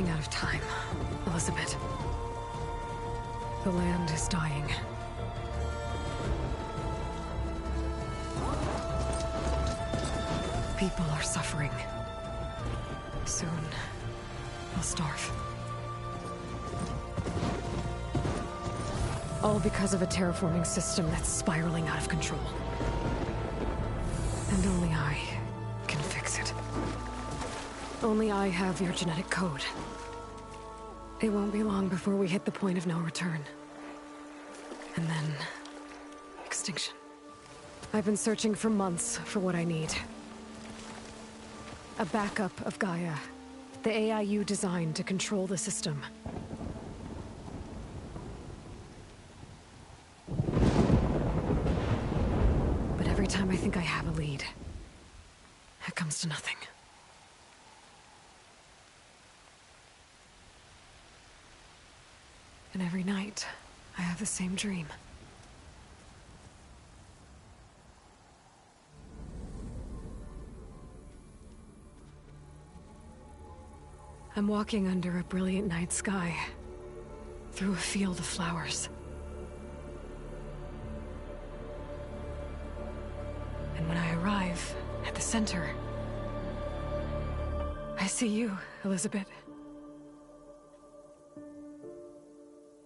running out of time, Elizabeth. The land is dying. People are suffering. Soon, they'll starve. All because of a terraforming system that's spiraling out of control. And only I can fix it. Only I have your genetic code. It won't be long before we hit the point of no return. And then... extinction. I've been searching for months for what I need. A backup of Gaia. The AI you designed to control the system. But every time I think I have a lead, it comes to nothing. And every night, I have the same dream. I'm walking under a brilliant night sky, through a field of flowers. And when I arrive at the center, I see you, Elizabeth.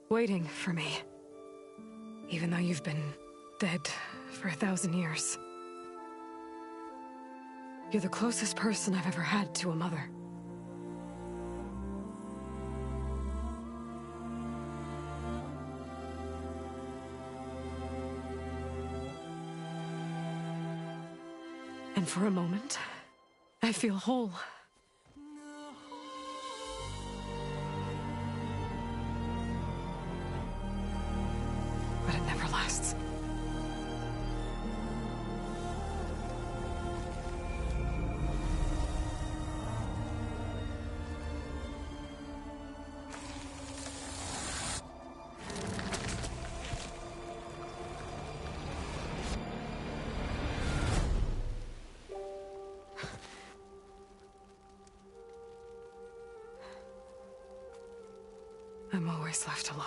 Waiting for me. Even though you've been dead for 1,000 years. You're the closest person I've ever had to a mother. And for a moment, I feel whole. But it never lasts. I'm always left alone.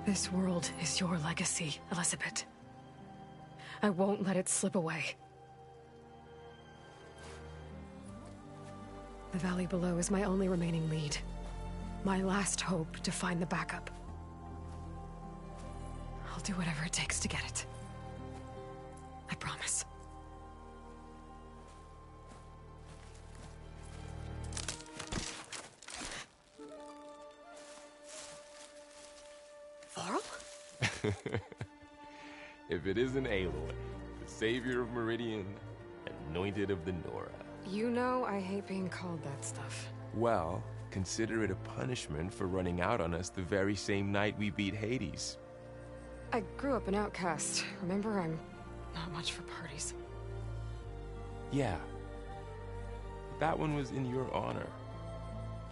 This world is your legacy, Elizabeth. I won't let it slip away. The valley below is my only remaining lead. My last hope to find the backup. I'll do whatever it takes to get it. I promise. Varl? If it isn't Aloy, the savior of Meridian, anointed of the Nora. You know I hate being called that stuff. Well, consider it a punishment for running out on us the very same night we beat Hades. I grew up an outcast. Remember, I'm not much for parties. Yeah. But that one was in your honor.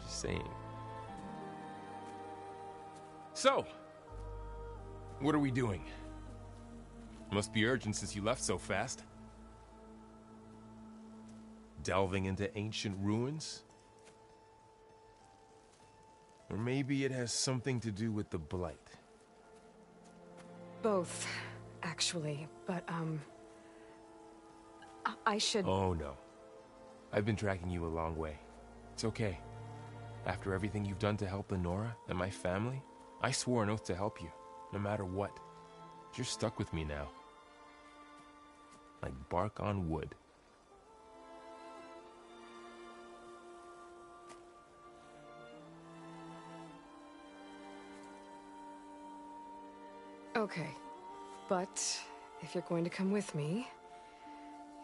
Just saying. So, what are we doing? Must be urgent since you left so fast. Delving into ancient ruins? Or maybe it has something to do with the Blight. Both, actually, but, I should... Oh, no. I've been tracking you a long way. It's okay. After everything you've done to help the Nora and my family, I swore an oath to help you, no matter what. You're stuck with me now. Like bark on wood. Okay, but if you're going to come with me,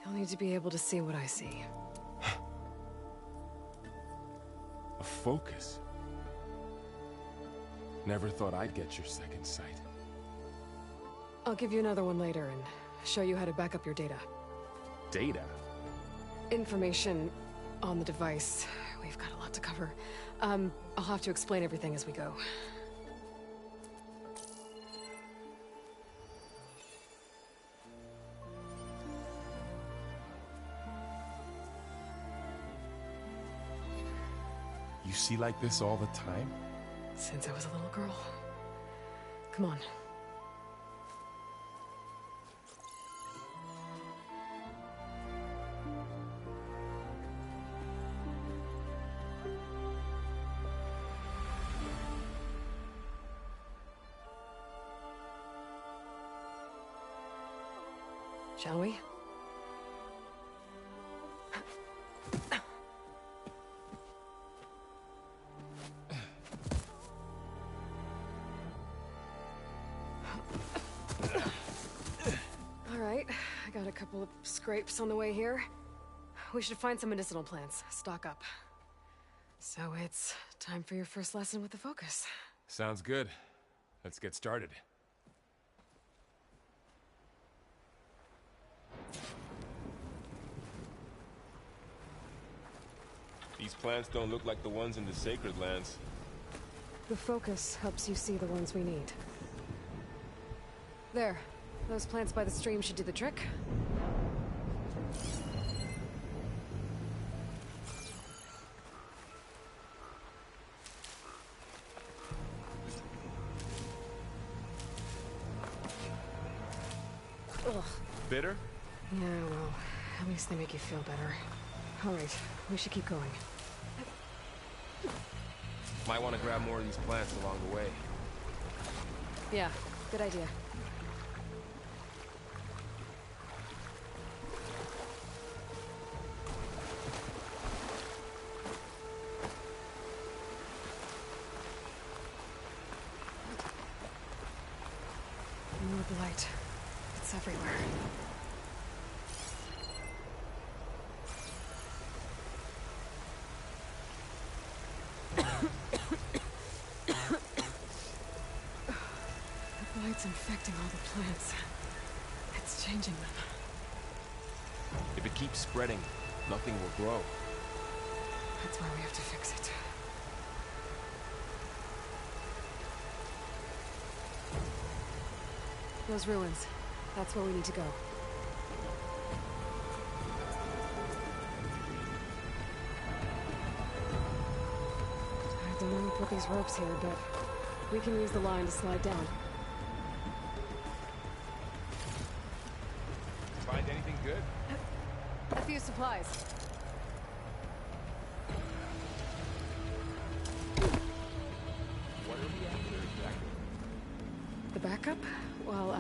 you'll need to be able to see what I see. A focus? Never thought I'd get your second sight. I'll give you another one later and show you how to back up your data. Data? Information on the device. We've got a lot to cover. I'll have to explain everything as we go. You see like this all the time? Since I was a little girl. Come on. Shall we? All right, I got a couple of scrapes on the way here. We should find some medicinal plants, stock up. So it's time for your first lesson with the Focus. Sounds good. Let's get started. These plants don't look like the ones in the Sacred Lands. The Focus helps you see the ones we need. There. Those plants by the stream should do the trick. Ugh. Bitter? Yeah, well, at least they make you feel better. All right, we should keep going. Might want to grab more of these plants along the way. Yeah, good idea. More blight. It's everywhere. The blight's infecting all the plants. It's changing them. If it keeps spreading, nothing will grow. That's why we have to fix it. Those ruins. That's where we need to go. I don't know who put these ropes here, but we can use the line to slide down. Find anything good? A few supplies. What are we after exactly? The backup? Well,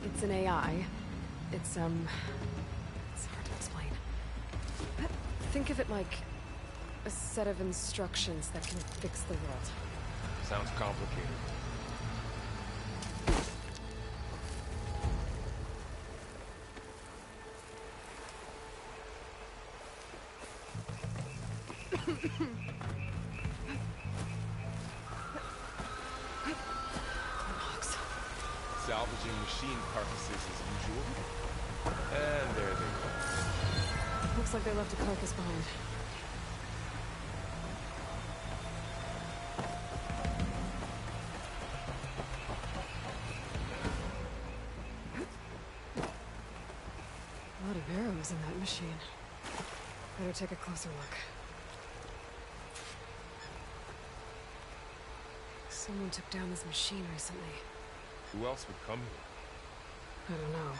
it's an AI. It's hard to explain. But think of it like a set of instructions that can fix the world. Sounds complicated. Logs. Salvaging machine carcasses as usual. And there they go. Looks like they left a carcass behind. A lot of arrows in that machine. Better take a closer look. Someone took down this machine recently. Who else would come here? I don't know.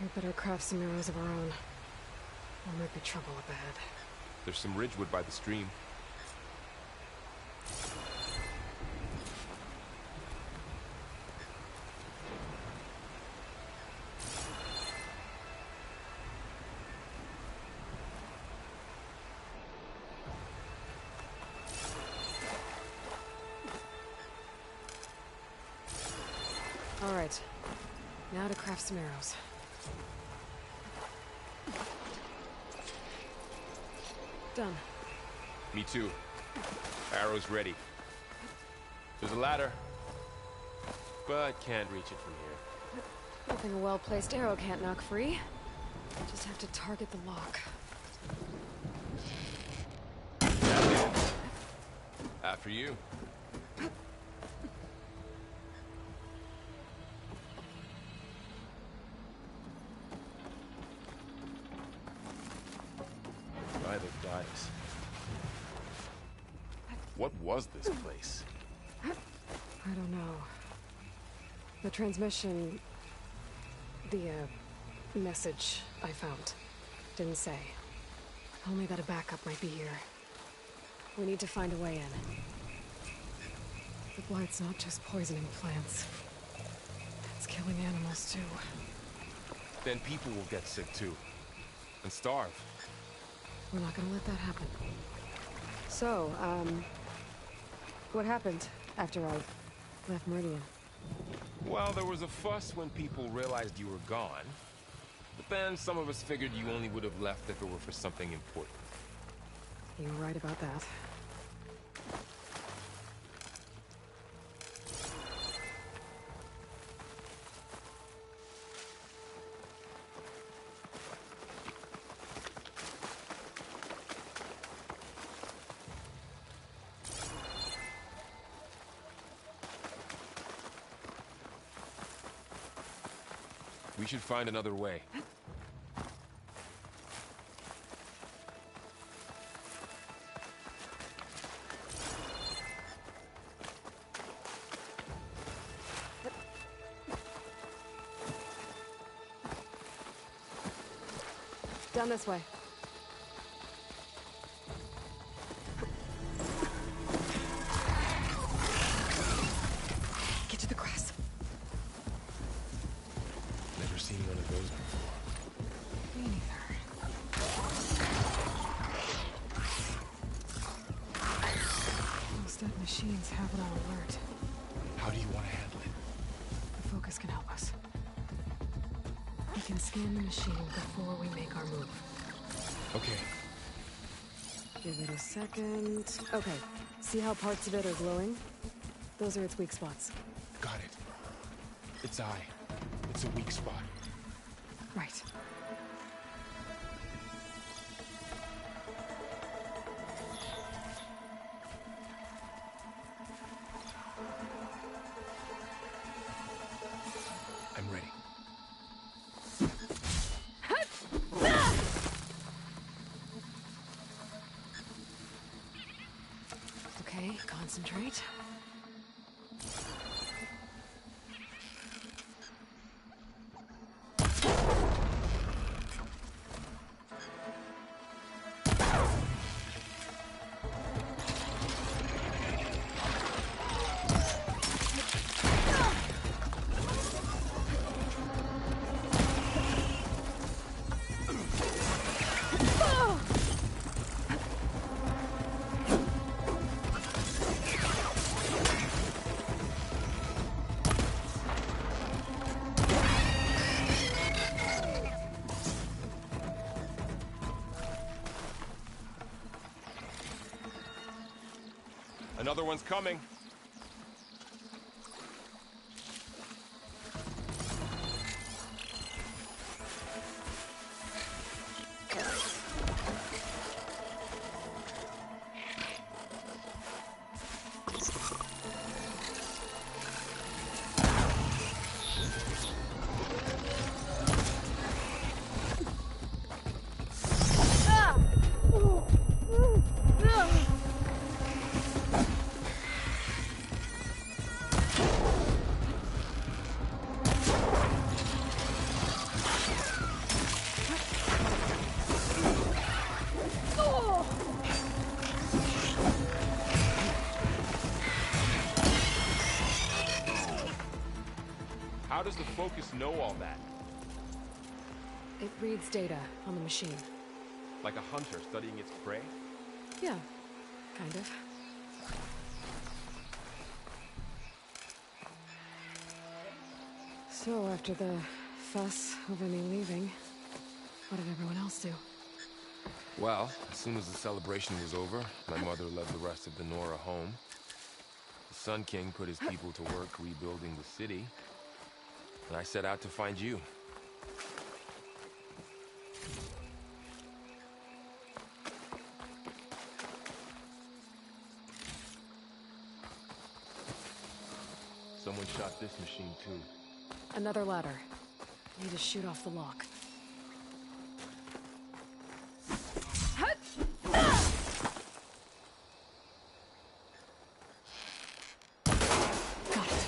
We better craft some arrows of our own. There might be trouble up ahead. There's some ridgewood by the stream. All right. Now to craft some arrows. Done. Me too. Arrows ready. There's a ladder, but can't reach it from here. Nothing a well-placed arrow can't knock free. Just have to target the lock. That After you. By the goddess. What was this place? I don't know. The transmission... The, message I found didn't say. Only that a backup might be here. We need to find a way in. The blight's not just poisoning plants. It's killing animals, too. Then people will get sick, too. And starve. We're not gonna let that happen. So, what happened after I left Meridian? Well, there was a fuss when people realized you were gone. But then some of us figured you only would have left if it were for something important. You were right about that. We should find another way. Down this way. Get to the grass. Never seen one of those before. Me neither. Those dead machines have it on alert. How do you want to handle it? The focus can help us. We can scan the machine before we make our move. Okay. Give it a second. Okay. See how parts of it are glowing? Those are its weak spots. Got it. Its eye. It's a weak spot. Right. I'm ready. Okay, concentrate. Another one's coming. How does the focus know all that? It reads data on the machine. Like a hunter studying its prey? Yeah, kind of. So, after the fuss over me leaving, what did everyone else do? Well, as soon as the celebration was over, my mother led the rest of the Nora home. The Sun King put his people to work rebuilding the city, and I set out to find you. this machine too. Another ladder. Need to shoot off the lock. Hut! Got it.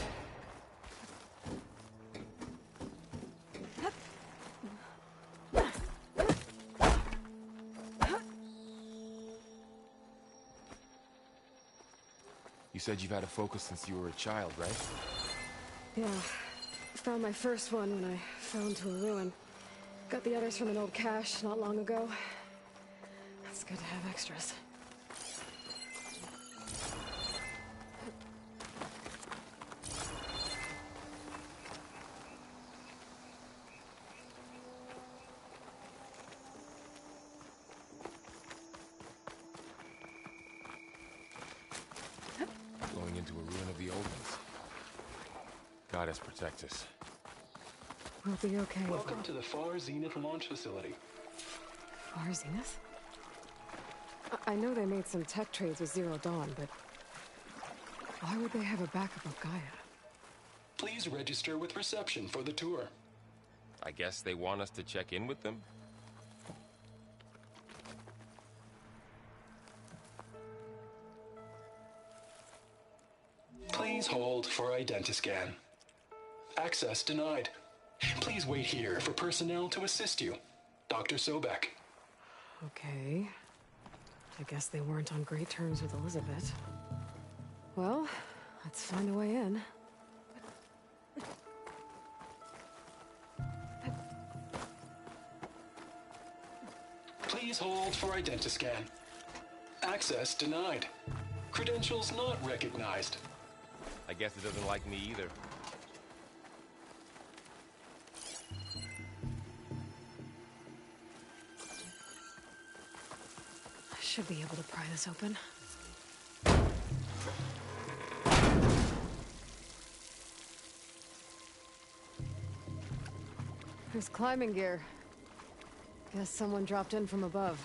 You said you've had a focus since you were a child, right? Yeah. Found my first one when I fell into a ruin. Got the others from an old cache not long ago. It's good to have extras. Going into a ruin of the old ones. God has protect us. We'll be okay. Welcome to the Far Zenith launch facility. Far Zenith? I know they made some tech trades with Zero Dawn, but why would they have a backup of Gaia? Please register with reception for the tour. I guess they want us to check in with them? Please hold for identiscan. Access denied. Please wait here for personnel to assist you. Dr. Sobek. Okay. I guess they weren't on great terms with Elizabeth. Well, let's find a way in. Please hold for identiscan. Access denied. Credentials not recognized. I guess it doesn't like me either. I should be able to pry this open. There's climbing gear. Guess someone dropped in from above.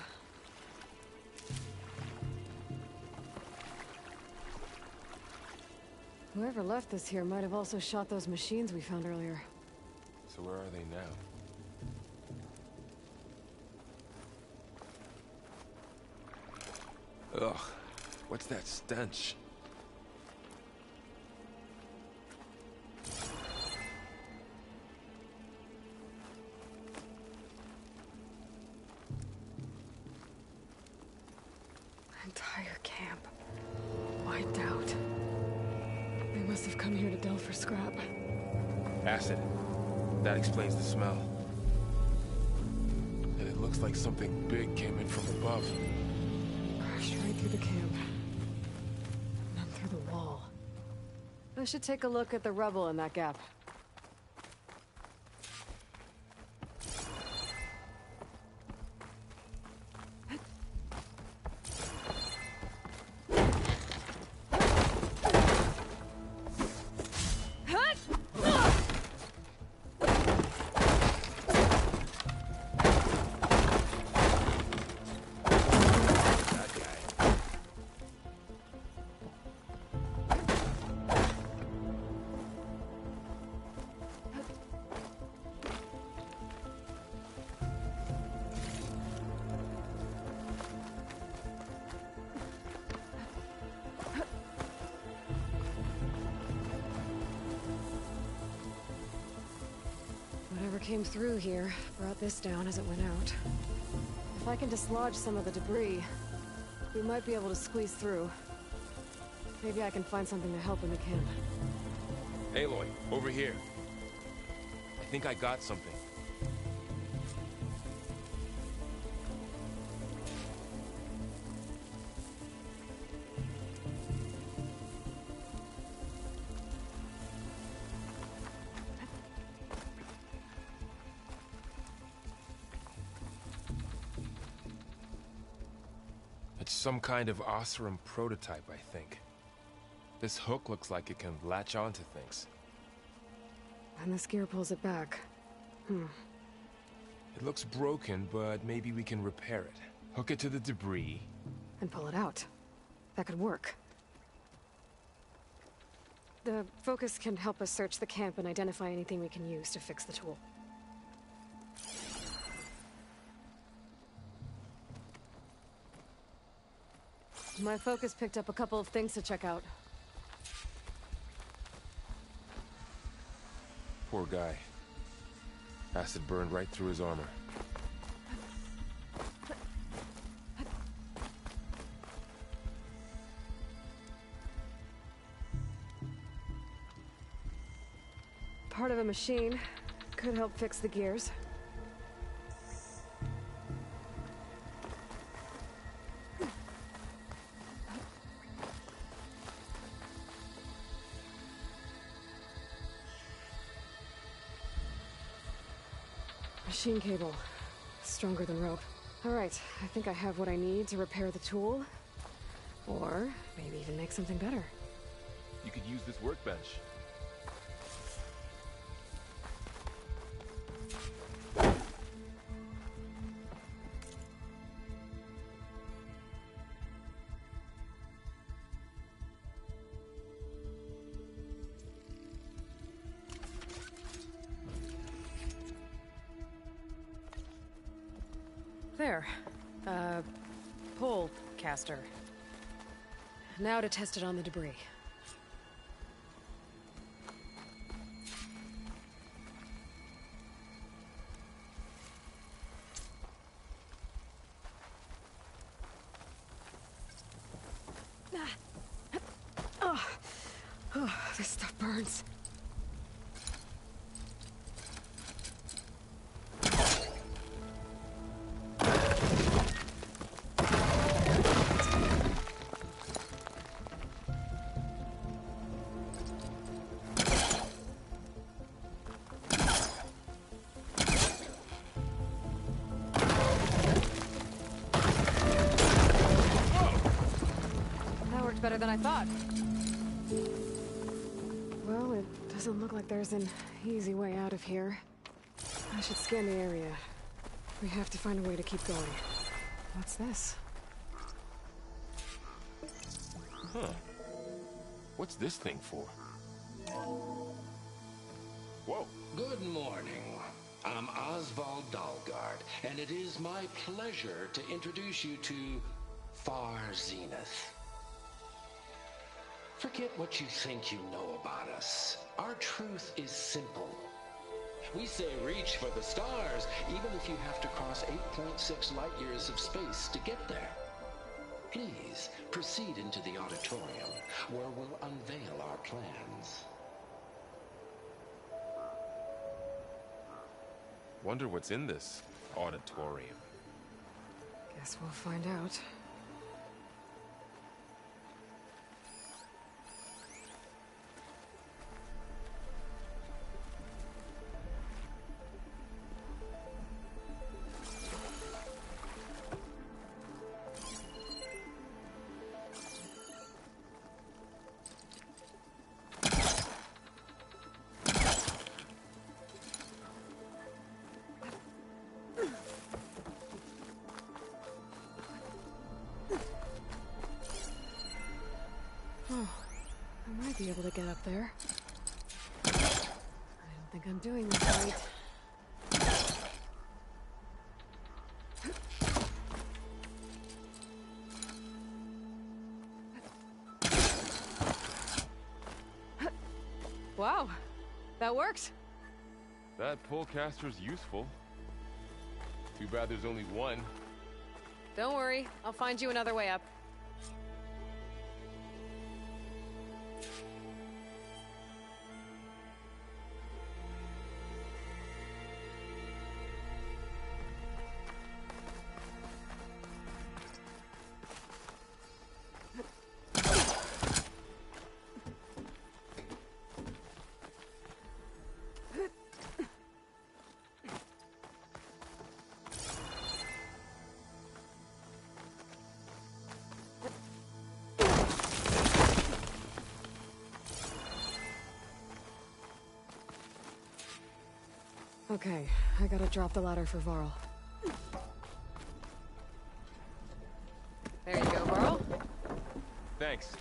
Whoever left this here might have also shot those machines we found earlier. So where are they now? Ugh, what's that stench? Entire camp. Wiped out. They must have come here to delve for scrap. Acid. That explains the smell. And it looks like something big came in from above. Crashed right through the camp. And then through the wall. I should take a look at the rubble in that gap. Whatever came through here brought this down as it went out. If I can dislodge some of the debris, we might be able to squeeze through. Maybe I can find something to help in the camp. Aloy, over here. I think I got something. It's some kind of Oseram prototype, I think. This hook looks like it can latch onto things. And this gear pulls it back. It looks broken, but maybe we can repair it. Hook it to the debris. And pull it out. That could work. The focus can help us search the camp and identify anything we can use to fix the tool. My focus picked up a couple of things to check out. Poor guy. Acid burned right through his armor. Part of a machine. Could help fix the gears. Machine cable. Stronger than rope. Alright, I think I have what I need to repair the tool. Or maybe even make something better. You could use this workbench. There. Pole caster. Now to test it on the debris. Oh, this stuff burns. Better than I thought. Well, it doesn't look like there's an easy way out of here. I should scan the area. We have to find a way to keep going. What's this? Huh. What's this thing for? Whoa. Good morning. I'm Oswald Dalgard, and it is my pleasure to introduce you to Far Zenith. Forget what you think you know about us. Our truth is simple. We say reach for the stars, even if you have to cross 8.6 light years of space to get there. Please, proceed into the auditorium, where we'll unveil our plans. Wonder what's in this auditorium. Guess we'll find out. Oh, I might be able to get up there. I don't think I'm doing this right. Wow, that worked. That polecaster's useful. Too bad there's only one. Don't worry, I'll find you another way up. Okay, I gotta drop the ladder for Varl. There you go, Varl. Thanks.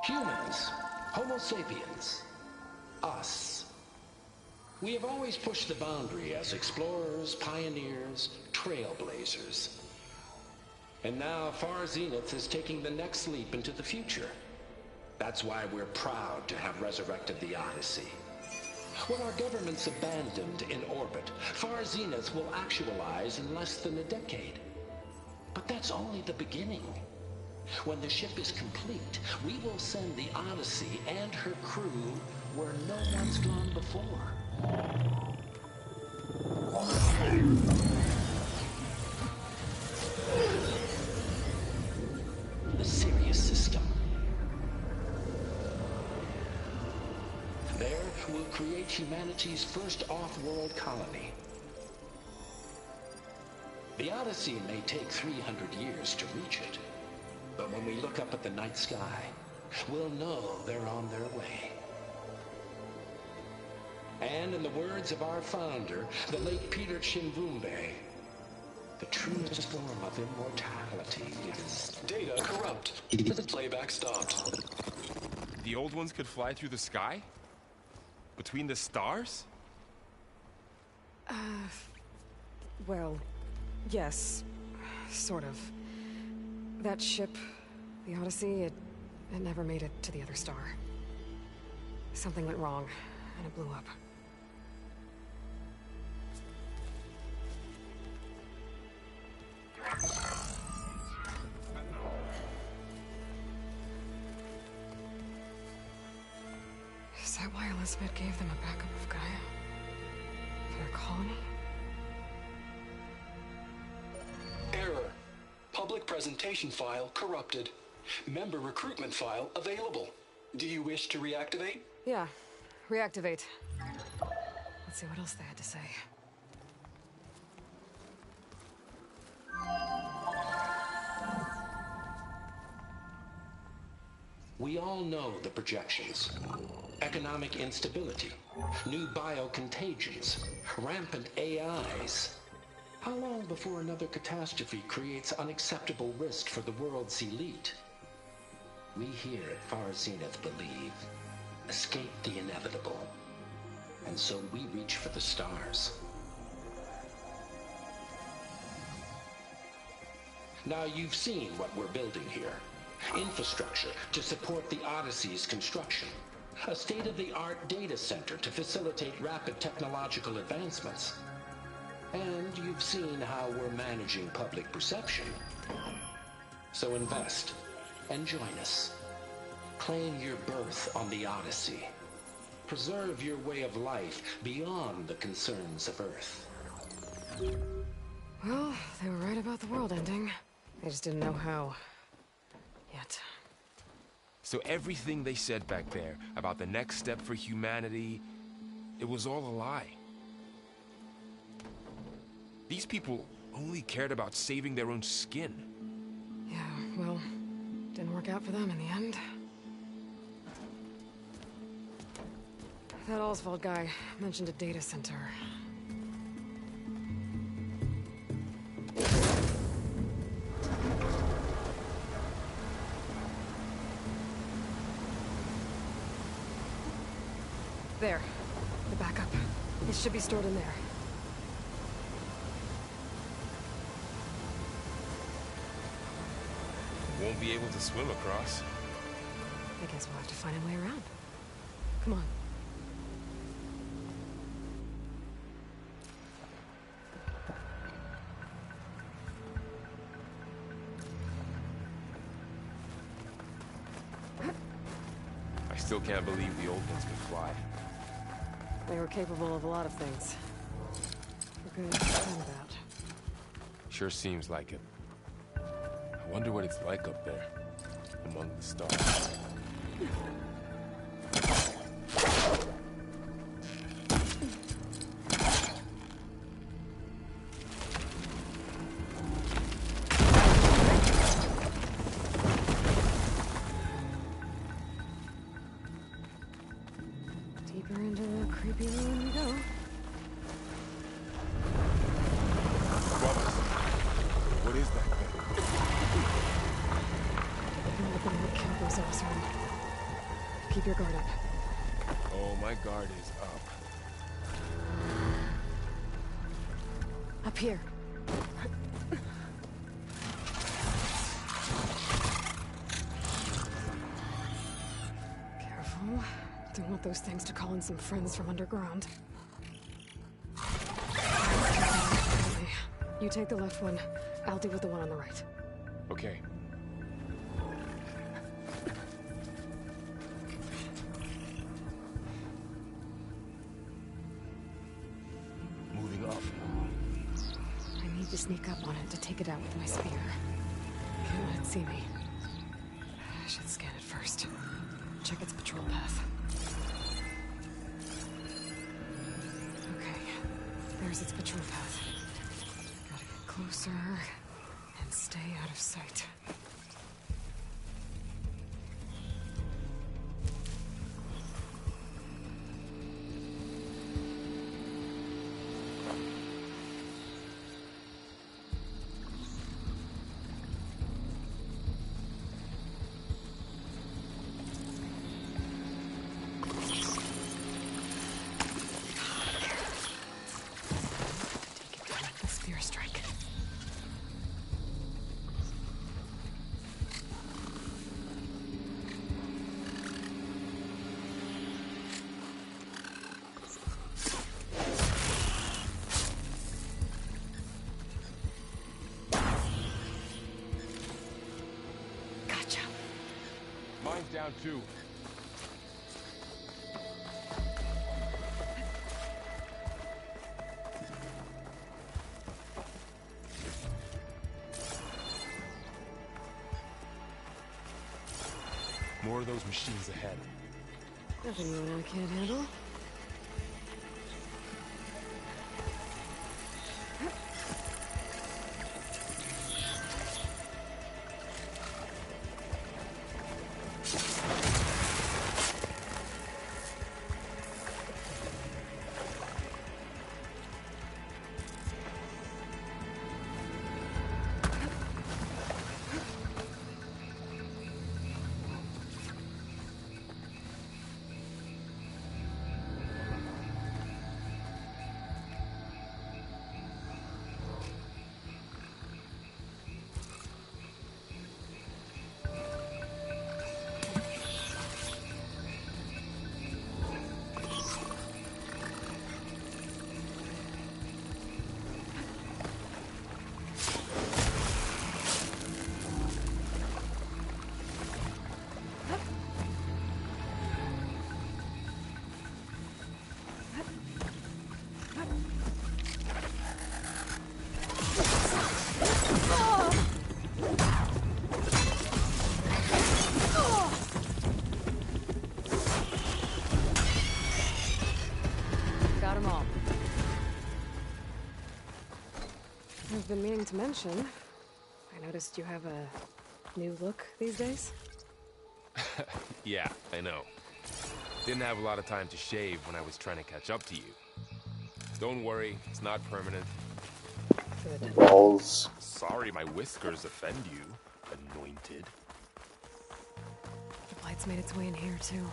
Humans, Homo sapiens, us. We have always pushed the boundary as explorers, pioneers, trailblazers. And now Far Zenith is taking the next leap into the future. That's why we're proud to have resurrected the Odyssey. What our governments abandoned in orbit, Far Zenith will actualize in less than a decade. But that's only the beginning. When the ship is complete, we will send the Odyssey and her crew where no one's gone before. The Sirius system. There, we'll create humanity's first off-world colony. The Odyssey may take 300 years to reach it. But when we look up at the night sky, we'll know they're on their way. And in the words of our founder, the late Peter Chimvumbe, the truest form of immortality is... Data corrupt. Playback stopped. The old ones could fly through the sky? Between the stars? Well, yes. Sort of. That ship, the Odyssey, it never made it to the other star. Something went wrong, and it blew up. Is that why Elizabeth gave them a backup of Gaia? For their colony? Error. Public presentation file corrupted. Member recruitment file available. Do you wish to reactivate? Yeah, reactivate. Let's see what else they had to say. We all know the projections. Economic instability, new biocontagions, rampant AIs. How long before another catastrophe creates unacceptable risk for the world's elite? We here at Far Zenith believe, escape the inevitable. And so we reach for the stars. Now you've seen what we're building here. Infrastructure to support the Odyssey's construction. A state-of-the-art data center to facilitate rapid technological advancements. And you've seen how we're managing public perception. So invest and join us. Claim your berth on the Odyssey. Preserve your way of life beyond the concerns of Earth. Well, they were right about the world ending. They just didn't know how. Yet. So everything they said back there about the next step for humanity, it was all a lie. These people only cared about saving their own skin. Yeah, well, didn't work out for them in the end. That Oswald guy mentioned a data center. There. The backup. It should be stored in there. Won't be able to swim across. I guess we'll have to find a way around. Come on. I still can't believe the old ones could fly. They were capable of a lot of things. For good and bad. Sure seems like it. I wonder what it's like up there, among the stars. Deeper into the creepy ruin we go. What is that thing? Nothing would kill those Oseram. Keep your guard up. Oh, my guard is up. Up here. Careful. Don't want those things to call in some friends from underground. You take the left one. I'll deal with the one on the right. Okay. Moving up. I need to sneak up on it to take it out with my spear. Can't let it see me. I should scan it first. Check its patrol path. Okay. There's its patrol path. Gotta get closer and stay out of sight. Mine's down too. More of those machines ahead. Nothing you and I can't handle. I've been meaning to mention, I noticed you have a new look these days. Yeah, I know. Didn't have a lot of time to shave when I was trying to catch up to you. Don't worry, it's not permanent. Good. Balls. Sorry my whiskers offend you, anointed. The blight's made its way in here, too.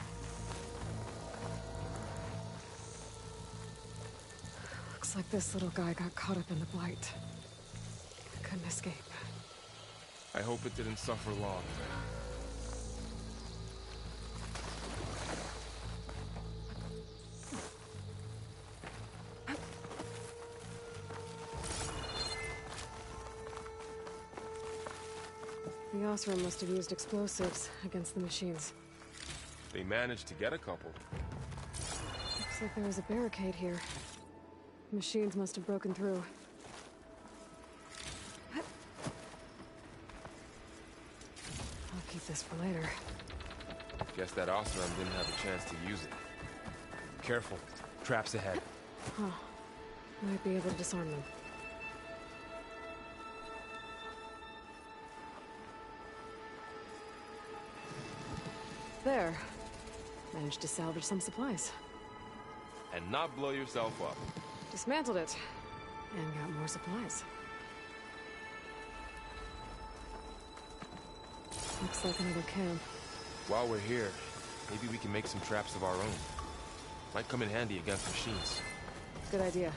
Looks like this little guy got caught up in the blight. Couldn't escape. I hope it didn't suffer long. The Osram must have used explosives against the machines. They managed to get a couple. Looks like there was a barricade here. Machines must have broken through. I'll keep this for later. Guess that Osram didn't have a chance to use it. Careful. Traps ahead. Huh. Might be able to disarm them. There. Managed to salvage some supplies. And not blow yourself up. Dismantled it. And got more supplies. Looks like another camp. While we're here, Maybe we can make some traps of our own. Might come in handy against machines. Good idea.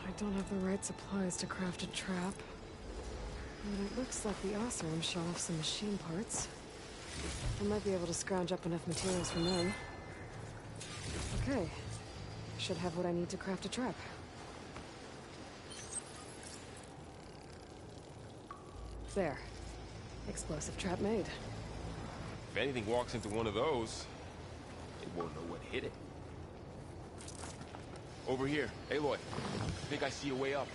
I don't have the right supplies to craft a trap. But it looks like the Oseram shot off some machine parts. I might be able to scrounge up enough materials from them. Okay. Should have what I need to craft a trap. There. Explosive trap made. If anything walks into one of those, it won't know what hit it. Over here. Aloy, I think I see a way up.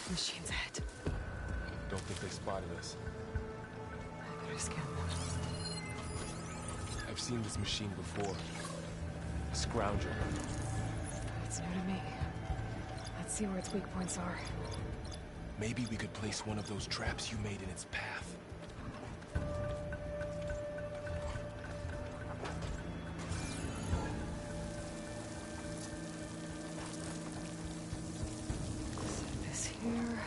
Machine's ahead. Don't think they spotted us. I better scan them. I've seen this machine before. A scrounger. It's new to me. Let's see where its weak points are. Maybe we could place one of those traps you made in its path. Set this here.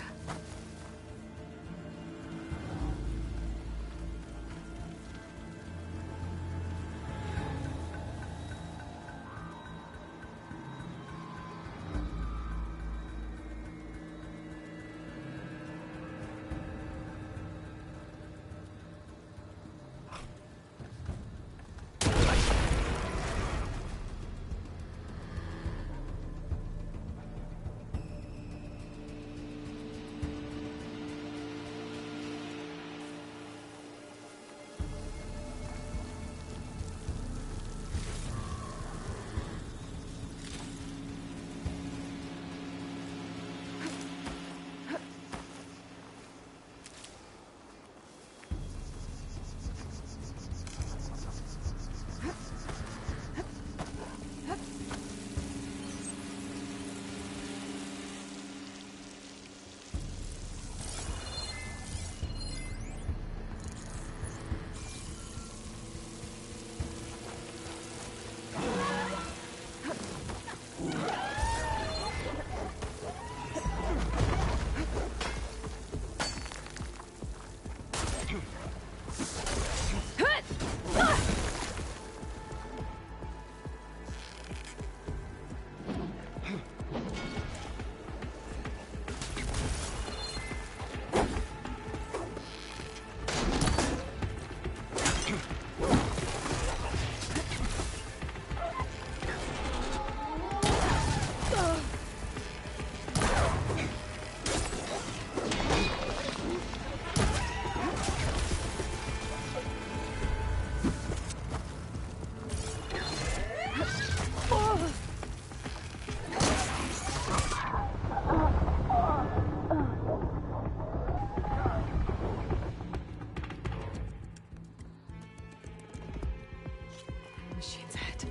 Machine's ahead.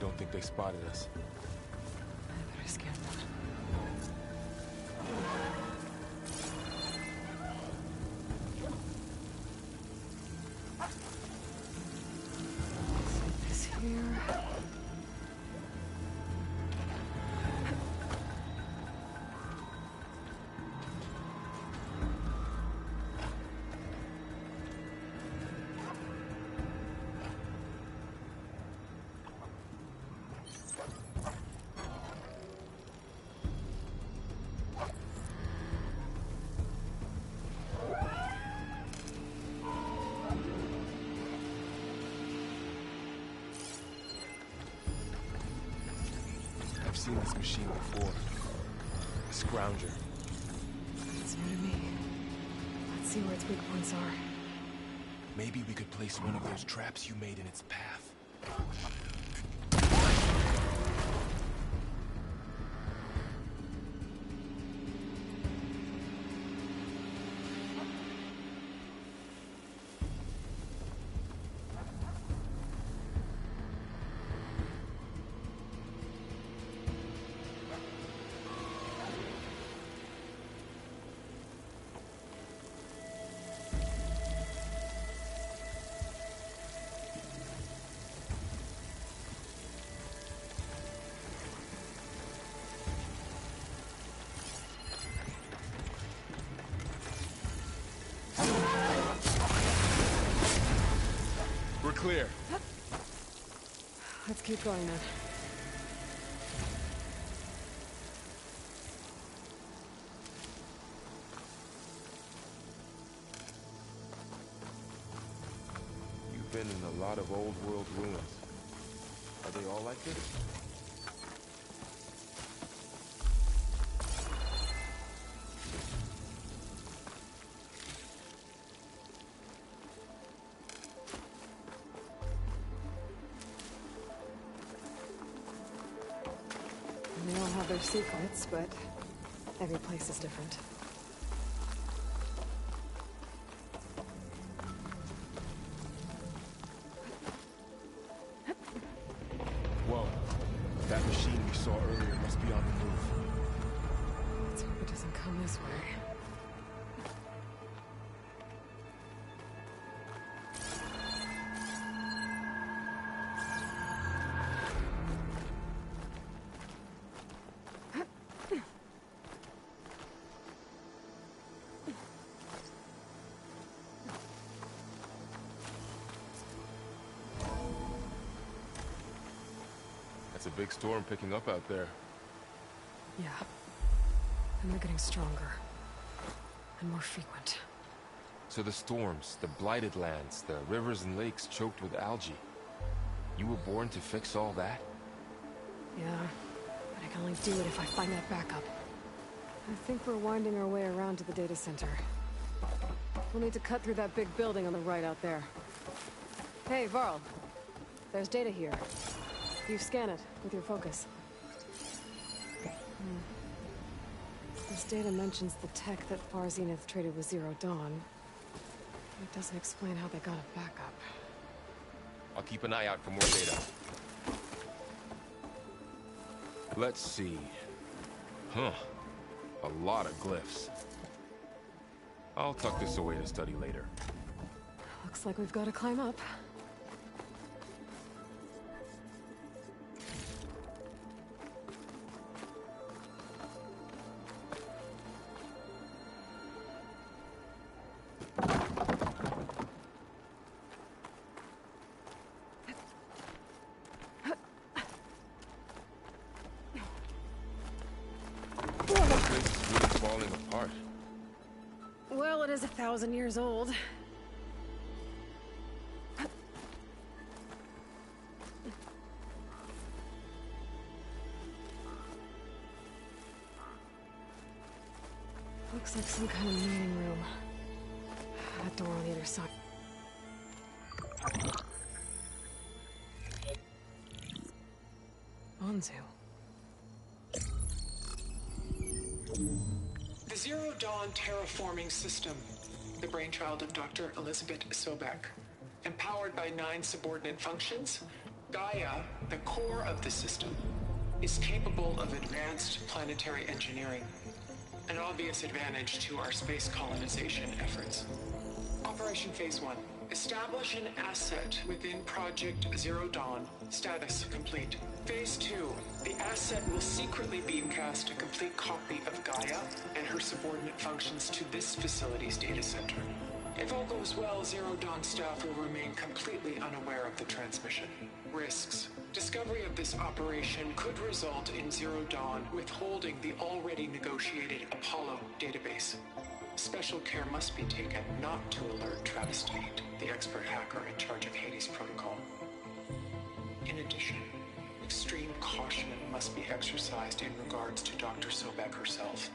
Don't think they spotted us. I better scan them. Set this here. I've seen this machine before. A scrounger. It's new to me. Let's see see where its weak points are. Maybe we could place one of those traps you made in its path. We're clear. Let's keep going then. You've been in a lot of old world ruins. Are they all like this? They all have their secrets, but every place is different. Whoa. That machine we saw earlier must be on the move. Let's hope it doesn't come this way. That's a big storm picking up out there. Yeah. And they're getting stronger. And more frequent. So the storms, the blighted lands, the rivers and lakes choked with algae. You were born to fix all that? Yeah. But I can only do it if I find that backup. I think we're winding our way around to the data center. We'll need to cut through that big building on the right out there. Hey, Varl. There's data here. You scan it with your focus. This data mentions the tech that Far Zenith traded with Zero Dawn. It doesn't explain how they got it back up. I'll keep an eye out for more data. Let's see. Huh. A lot of glyphs. I'll tuck this away to study later. Looks like we've got to climb up. Falling apart. Well, it is 1,000 years old. Looks like some kind of meeting room. A door on the other side. Onzu. The Zero Dawn terraforming system, the brainchild of Dr. Elizabeth Sobek. Empowered by 9 subordinate functions, Gaia, the core of the system, is capable of advanced planetary engineering, an obvious advantage to our space colonization efforts. Operation Phase 1. Establish an asset within Project Zero Dawn. Status complete. Phase 2. The asset will secretly beamcast a complete copy of Gaia and her subordinate functions to this facility's data center. If all goes well, Zero Dawn staff will remain completely unaware of the transmission. Risks. Discovery of this operation could result in Zero Dawn withholding the already negotiated Apollo database. Special care must be taken not to alert Travis Tate, the expert hacker in charge of Hades Protocol. In addition, extreme caution must be exercised in regards to Dr. Sobek herself.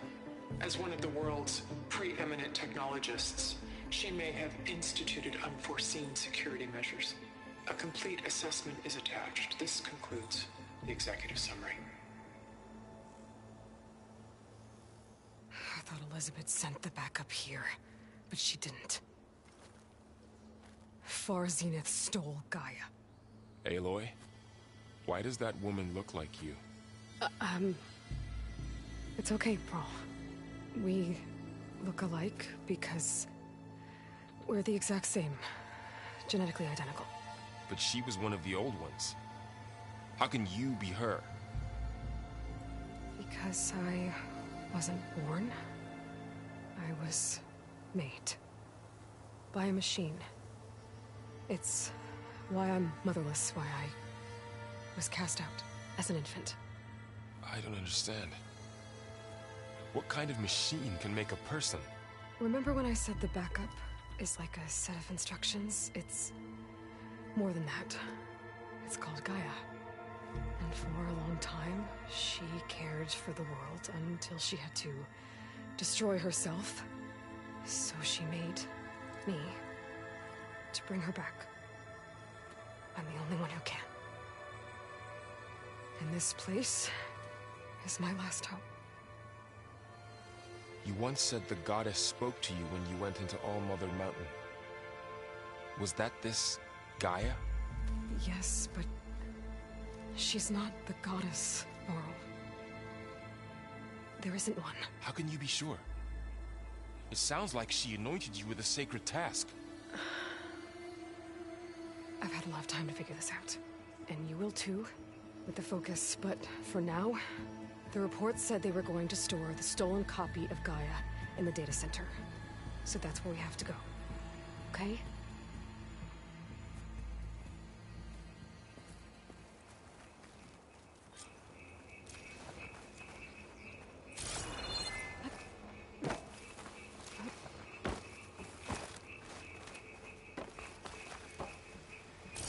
As one of the world's preeminent technologists, She may have instituted unforeseen security measures. A complete assessment is attached. This concludes the executive summary. I thought Elizabeth sent the backup here, but she didn't. Far Zenith stole Gaia. Aloy? Why does that woman look like you? It's okay, Pearl. We look alike because we're the exact same. Genetically identical. But she was one of the old ones. How can you be her? Because I wasn't born. I was made. By a machine. It's why I'm motherless, why I was cast out as an infant. I don't understand. What kind of machine can make a person? Remember when I said the backup is like a set of instructions? It's more than that. It's called Gaia. And for a long time, she cared for the world until she had to destroy herself. So she made me to bring her back. I'm the only one who can. And this place is my last hope. You once said the goddess spoke to you when you went into All-Mother Mountain. Was that this Gaia? Yes, but she's not the goddess, Laurel. There isn't one. How can you be sure? It sounds like she anointed you with a sacred task. I've had a lot of time to figure this out. And you will too, with the focus. But for now, the report said they were going to store the stolen copy of Gaia in the data center. So that's where we have to go. Okay?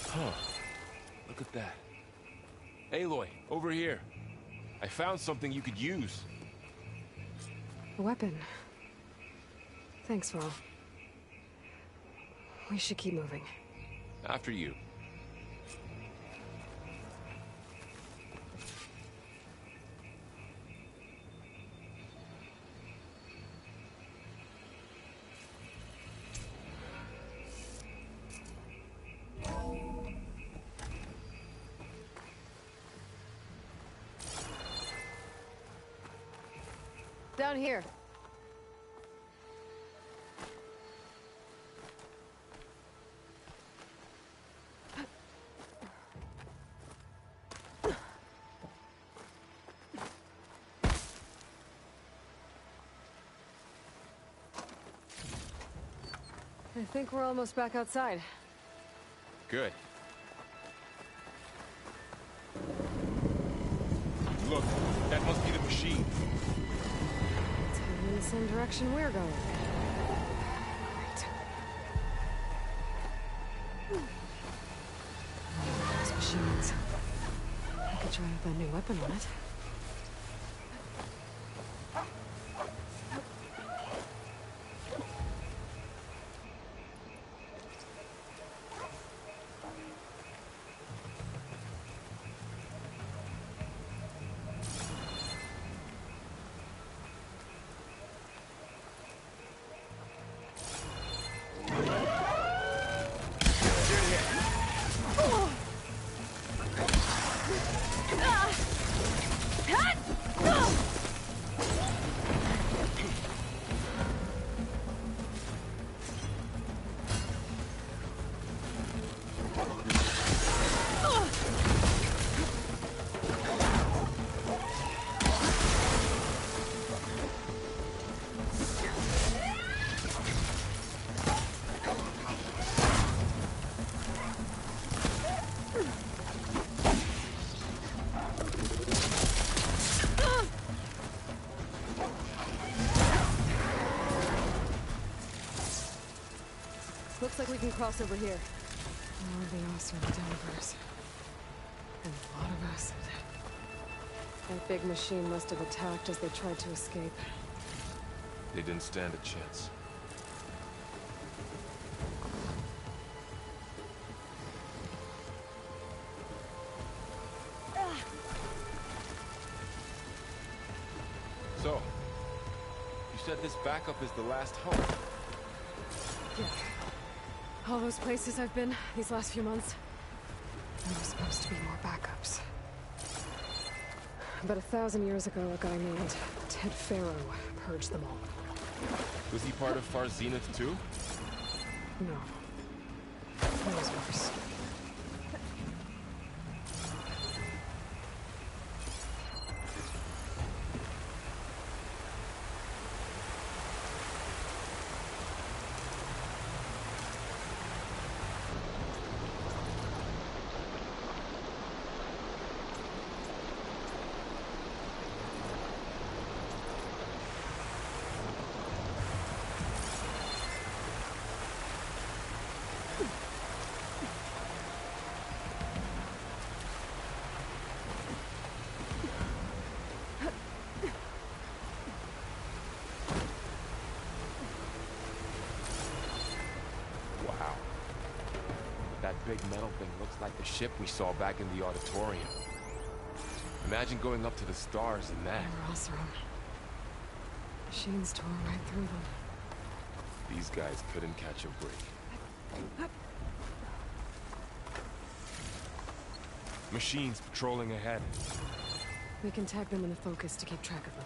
Huh. Look at that. Aloy, over here. I found something you could use. A weapon. Thanks, Ron. We should keep moving. After you. Down here. I think we're almost back outside. Good. Look, that must be the machine. It's heading in the same direction we're going. Great. Those machines. I could try out that new weapon on it. Looks like we can cross over here. More of the Oster delivers. And a lot of acid. That big machine must have attacked as they tried to escape. They didn't stand a chance. said this backup is the last hope. Yeah. All those places I've been these last few months, there were supposed to be more backups. But 1,000 years ago, a guy named Ted Faro purged them all. Was he part of Far Zenith too? No. That was worse. Wow. That big metal thing looks like the ship we saw back in the auditorium. Imagine going up to the stars in that. Rosram. Machines tore right through them. These guys couldn't catch a break. Machines patrolling ahead. We can tag them in the focus to keep track of them.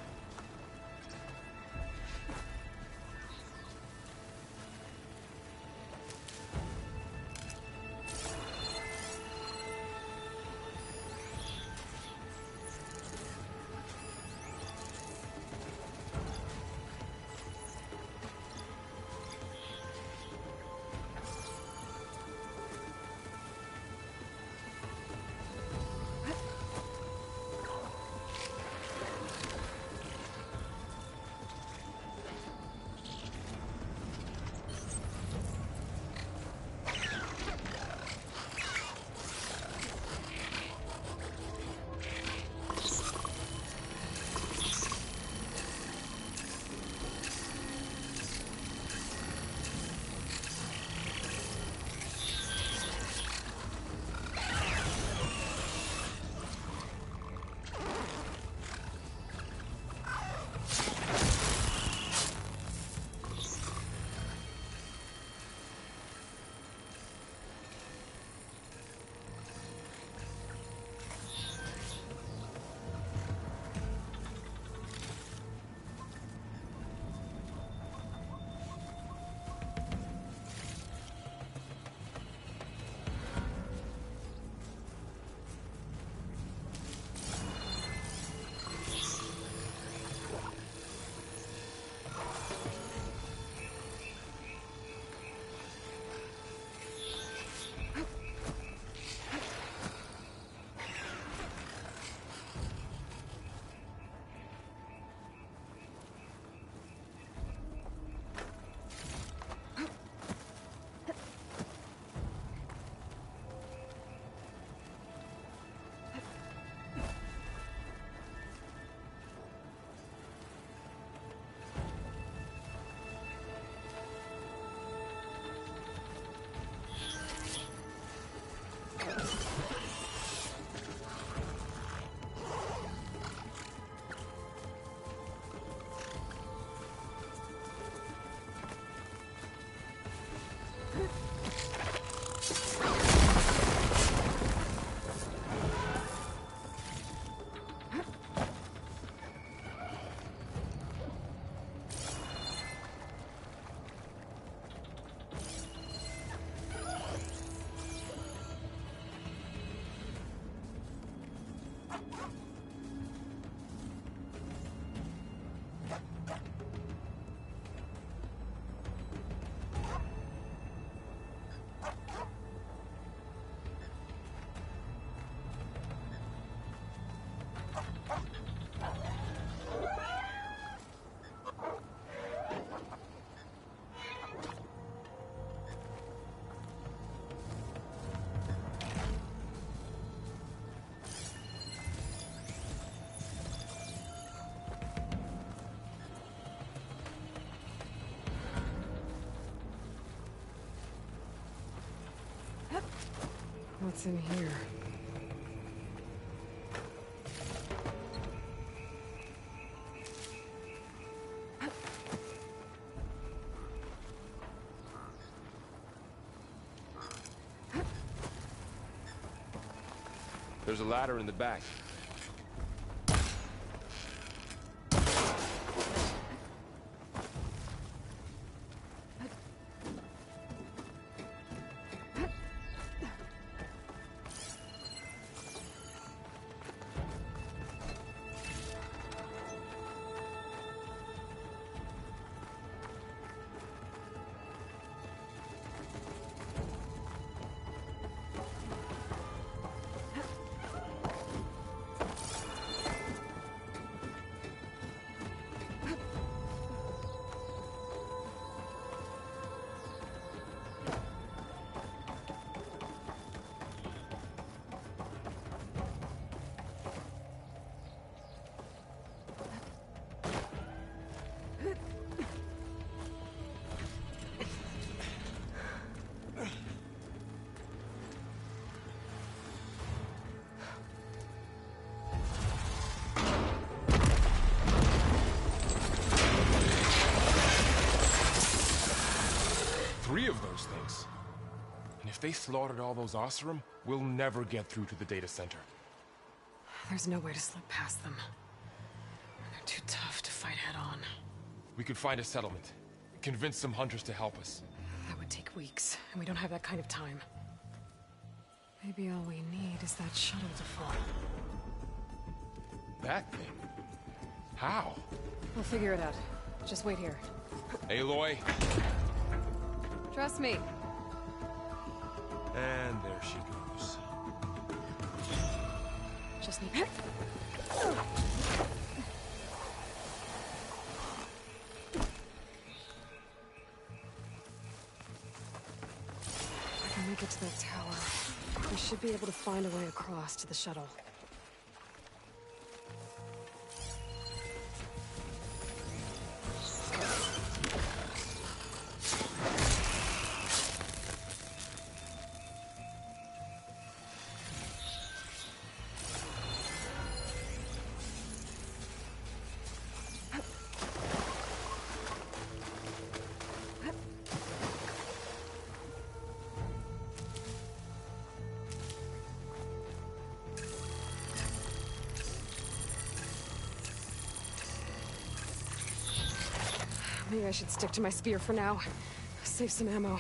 What's in here? There's a ladder in the back. Three of those things. And if they slaughtered all those Oseram, we'll never get through to the data center. There's no way to slip past them. They're too tough to fight head-on. We could find a settlement. Convince some hunters to help us. That would take weeks, and we don't have that kind of time. Maybe all we need is that shuttle to fall. That thing? How? We'll figure it out. Just wait here. Aloy. Trust me. And there she goes. Just need... I can make it to that tower. We should be able to find a way across to the shuttle. Maybe I should stick to my spear for now. Save some ammo.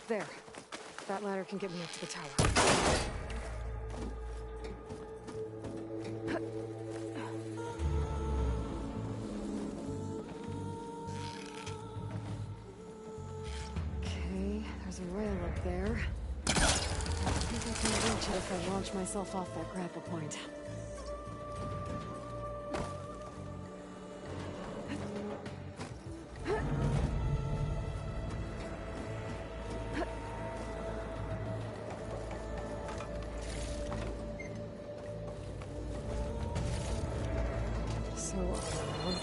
There. That ladder can get me up to the tower. Okay, there's a rail up there. I think I can reach it if I launch myself off that grapple point.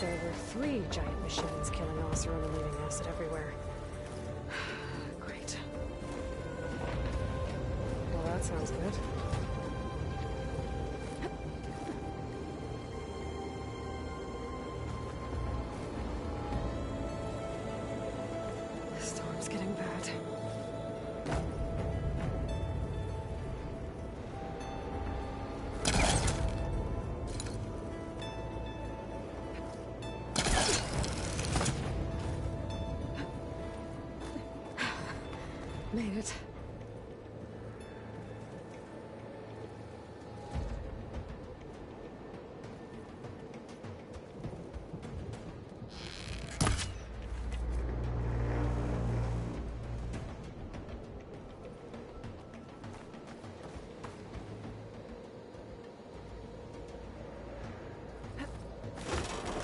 there were 3 giant machines killing Oseram and leaving acid everywhere. Great. Well, that sounds good. The storm's getting bad. Made it.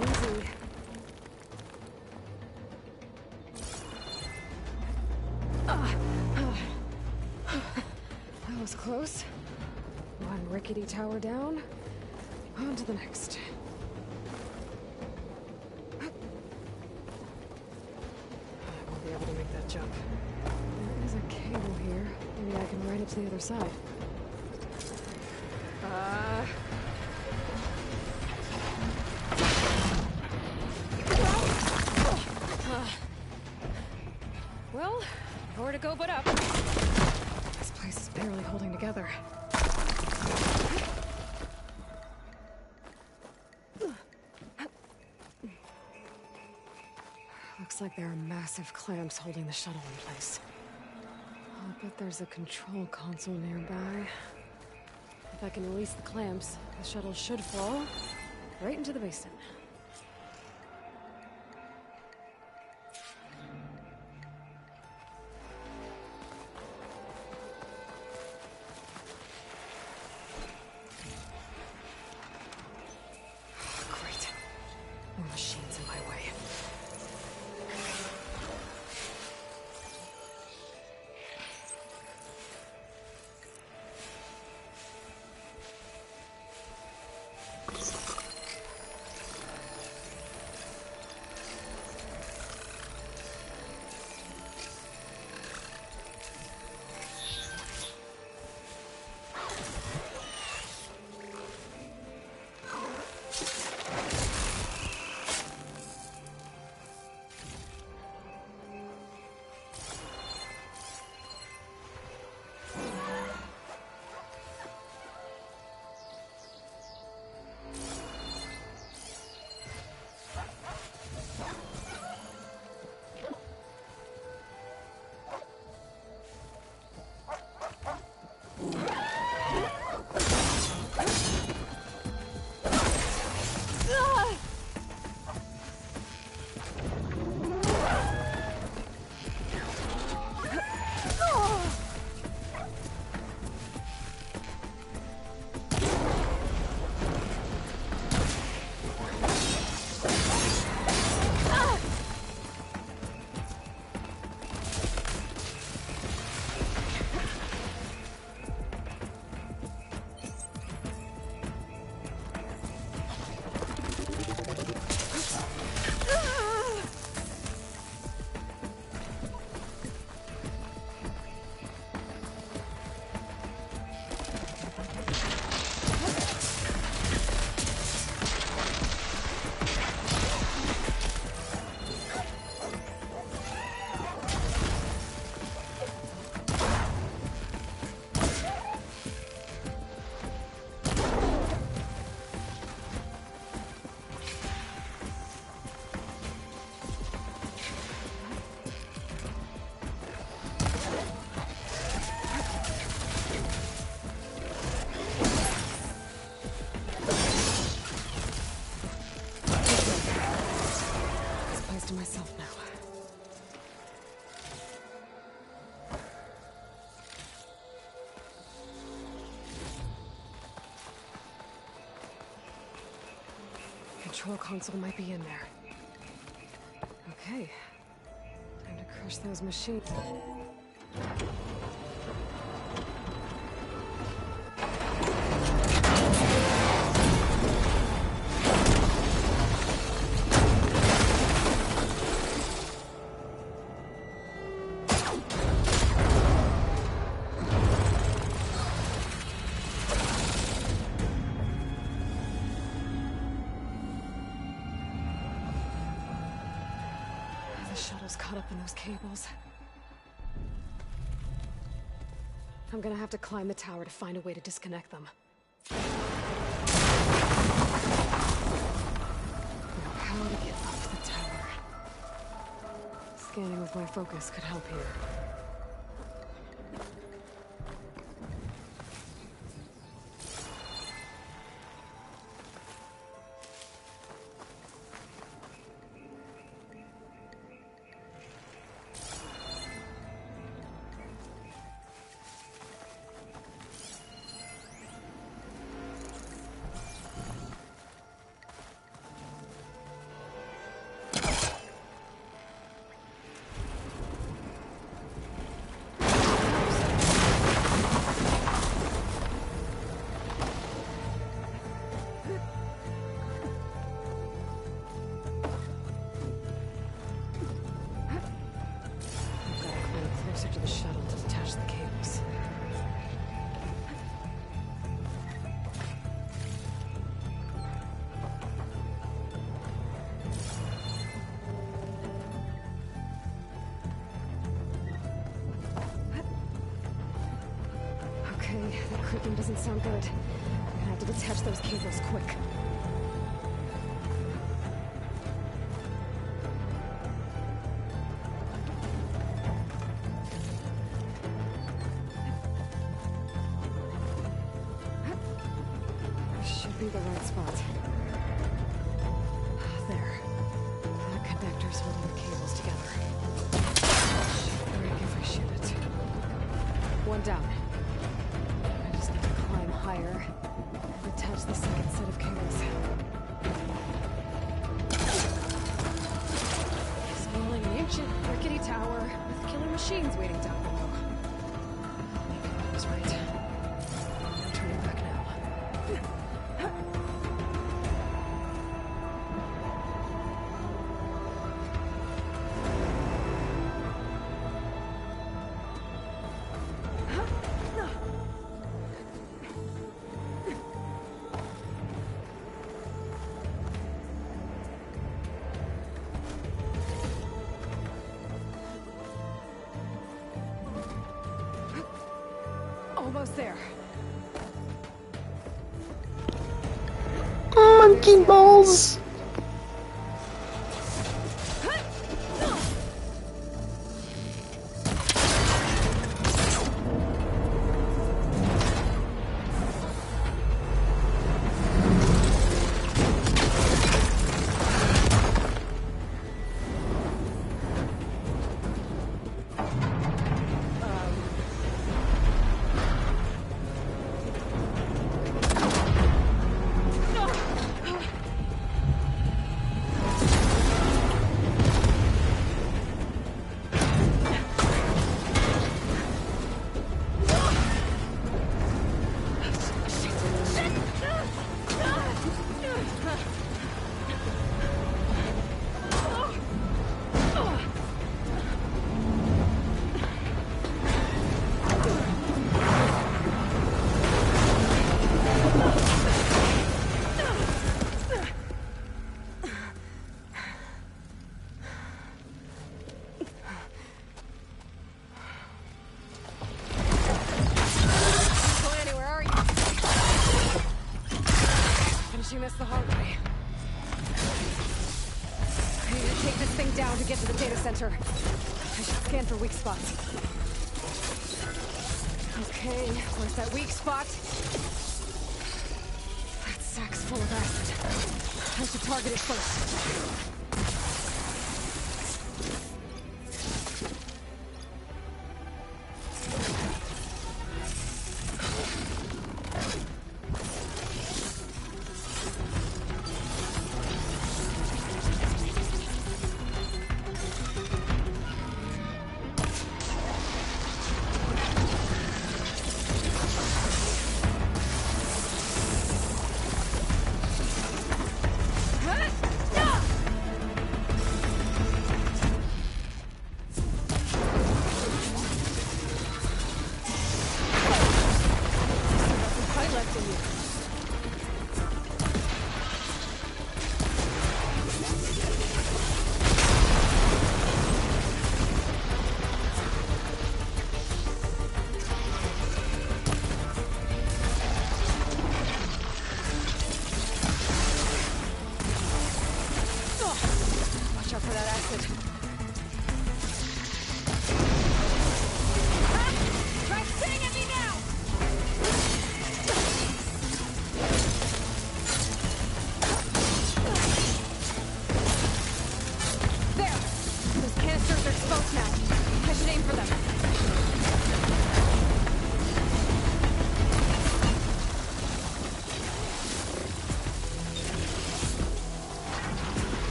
Easy. That was close. One rickety tower down. On to the next. I won't be able to make that jump. There is a cable here. Maybe I can ride it to the other side. Well, nowhere to go but up. This place is barely holding together. Looks like there are massive clamps holding the shuttle in place. I'll bet there's a control console nearby. If I can release the clamps, the shuttle should fall right into the basin. Great. More machines in my way. To myself now. Control console might be in there. Okay. Time to crush those machines. Shadow's caught up in those cables. I'm gonna have to climb the tower to find a way to disconnect them. Now, how to get up the tower? Scanning with my focus could help here. To the shuttle to detach the cables. Okay, that creaking doesn't sound good. I'm gonna have to detach those cables quick. Be the right spot. There. The connector's holding the cables together. Should break if I shoot it. One down. I just need to climb higher and attach the second set of cables. Scaling an ancient rickety tower with killer machines waiting down below. I was right. No turning back now. Almost there. Monkey balls! This the hard way. I need to take this thing down to get to the data center. I should scan for weak spots. Okay, where's that weak spot? That sack's full of acid. I should target it first.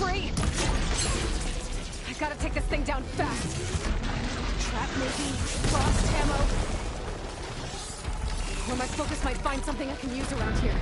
free! I gotta take this thing down fast. Trap making, frost ammo. Or my focus might find something I can use around here.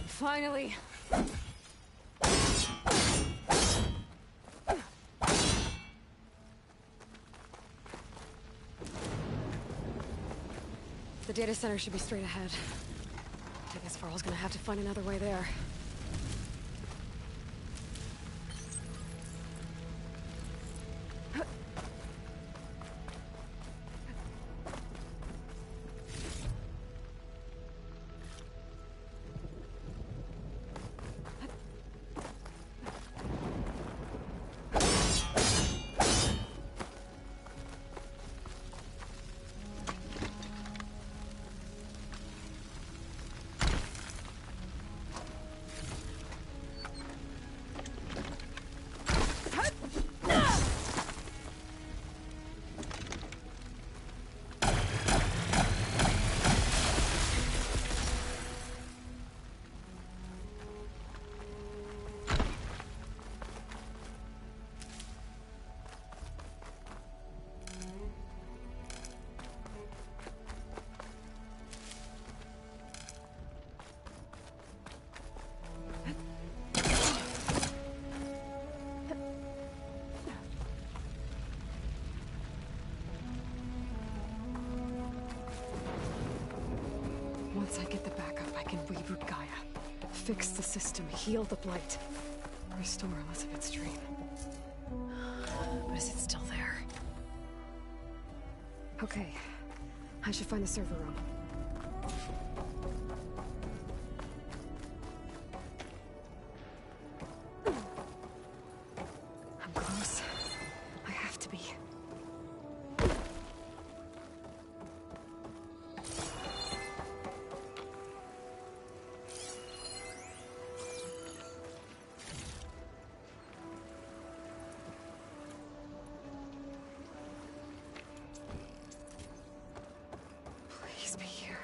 Finally. The data center should be straight ahead. I guess Varl's gonna have to find another way there. Once I get the backup, I can reboot Gaia. Fix the system, heal the Blight. Restore Elizabeth's dream. But is it still there? Okay. I should find the server room. I'm close. I have to be. Please be here.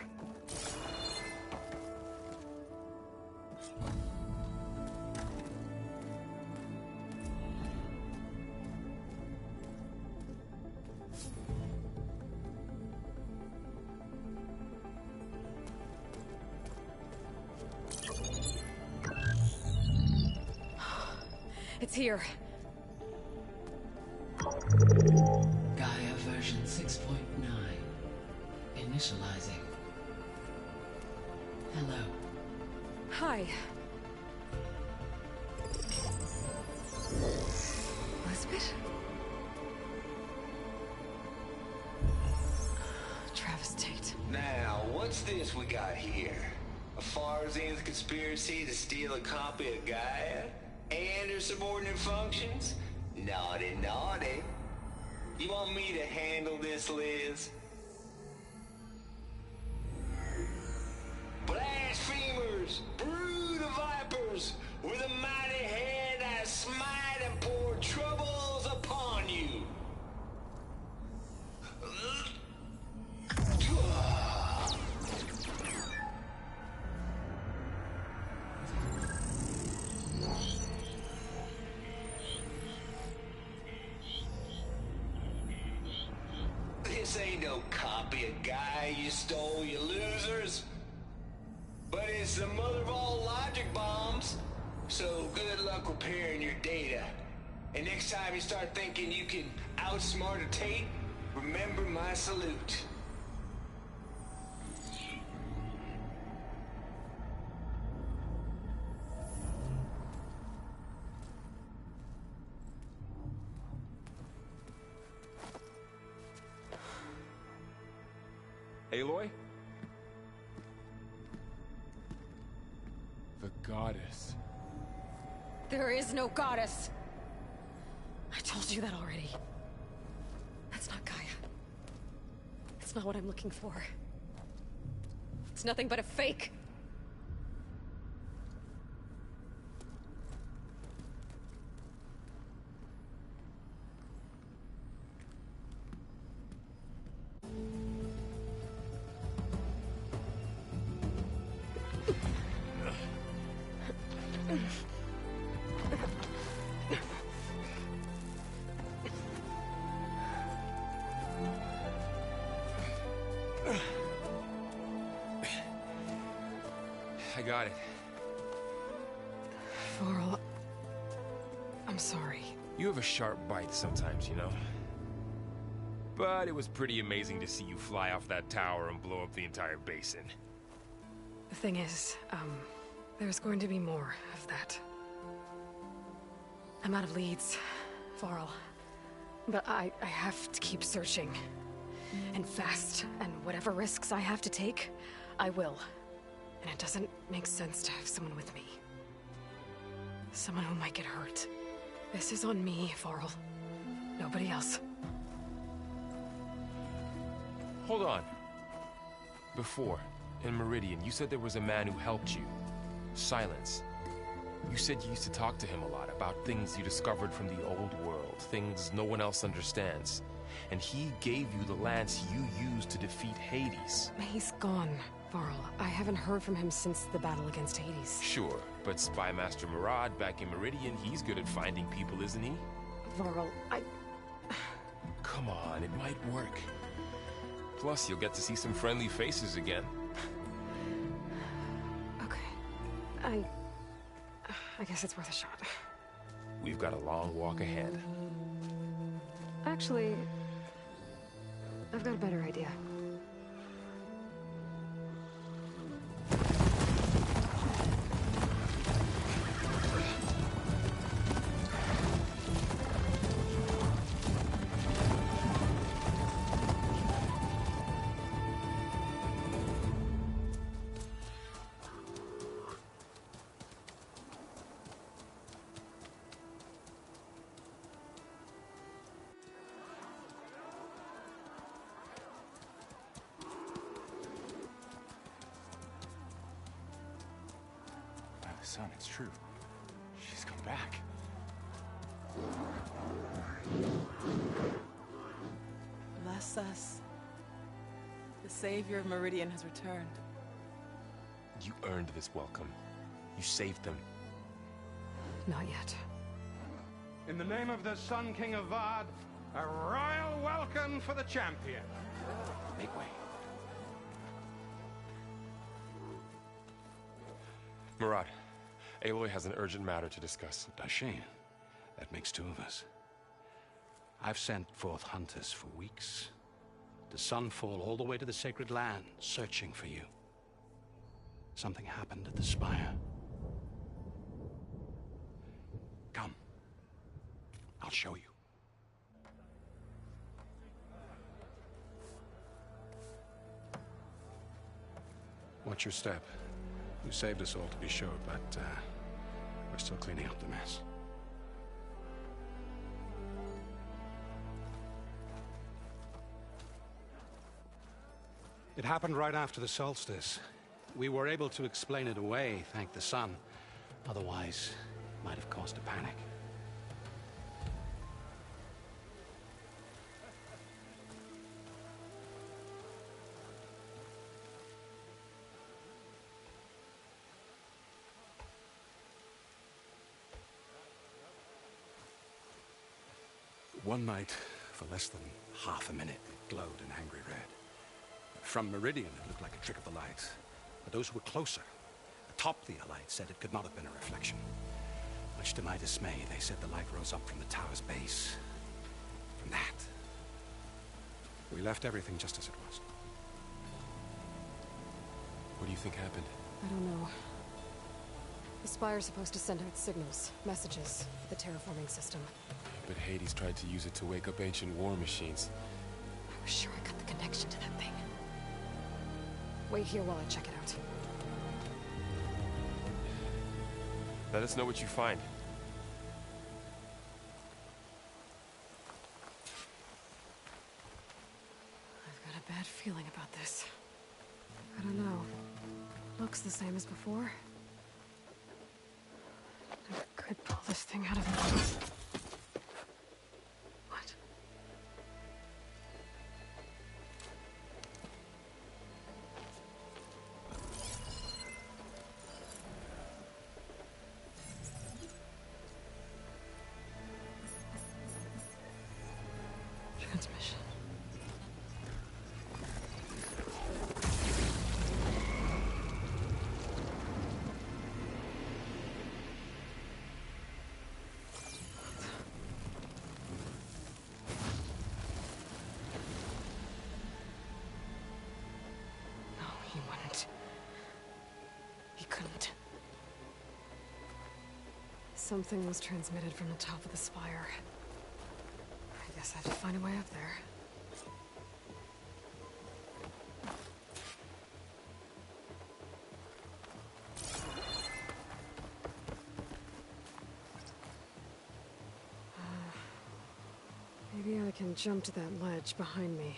It's here. Gaia version 6.9. Initializing. Hello. Hi. Elizabeth? Travis Tate. Now, what's this we got here? A Farzian's conspiracy to steal a copy of Gaia? And her subordinate functions? Naughty, naughty. You want me to handle this, Liz? Blasphemers! Brood of vipers! With a mighty hand I smite and pour troubles upon you! This ain't no copy of Gaia you stole, you losers. But it's the mother of all logic bombs. So good luck repairing your data. And next time you start thinking you can outsmart a Tate, remember my salute. Aloy? The goddess. There is no goddess! I told you that already. That's not Gaia. It's not what I'm looking for. It's nothing but a fake. I got it. Varl, I'm sorry. You have a sharp bite sometimes, you know? But it was pretty amazing to see you fly off that tower and blow up the entire basin. The thing is, there's going to be more of that. I'm out of leads, Varl. But I have to keep searching. And fast, and whatever risks I have to take, I will. And it doesn't make sense to have someone with me. Someone who might get hurt. This is on me, Varl. Nobody else. Hold on. Before, in Meridian, you said there was a man who helped you. Silence. You said you used to talk to him a lot about things you discovered from the old world, things no one else understands. And he gave you the lance you used to defeat Hades. He's gone, Varl. I haven't heard from him since the battle against Hades. Sure, but Spy Master Murad back in Meridian, he's good at finding people, isn't he? Varl, Come on, it might work. Plus, you'll get to see some friendly faces again. Okay. I guess it's worth a shot. We've got a long walk ahead. Actually, I've got a better idea. Son, it's true. She's come back. Bless us. The savior of Meridian has returned. You earned this welcome. You saved them. Not yet. In the name of the Sun King of Vard, a royal welcome for the champion. Make way. Murad, Aloy has an urgent matter to discuss. Dashane, that makes two of us. I've sent forth hunters for weeks. The Sunfall all the way to the Sacred Land, searching for you. Something happened at the Spire. Come. I'll show you. Watch your step. You saved us all, to be sure, but we're still cleaning up the mess. It happened right after the solstice. We were able to explain it away, thank the sun. Otherwise, it might have caused a panic. One night, for less than half a minute, it glowed an angry red. From Meridian, it looked like a trick of the light. But those who were closer, atop the light, said it could not have been a reflection. Much to my dismay, they said the light rose up from the tower's base. From that. We left everything just as it was. What do you think happened? I don't know. The Spire's supposed to send out signals, messages, for the terraforming system. But Hades tried to use it to wake up ancient war machines. I was sure I got the connection to that thing. Wait here while I check it out. Let us know what you find. I've got a bad feeling about this. I don't know. Looks the same as before. Never could pull this thing out of me. What? Transmission. No, he wouldn't. He couldn't. Something was transmitted from the top of the spire. I guess I have to find a way up there. Maybe I can jump to that ledge behind me.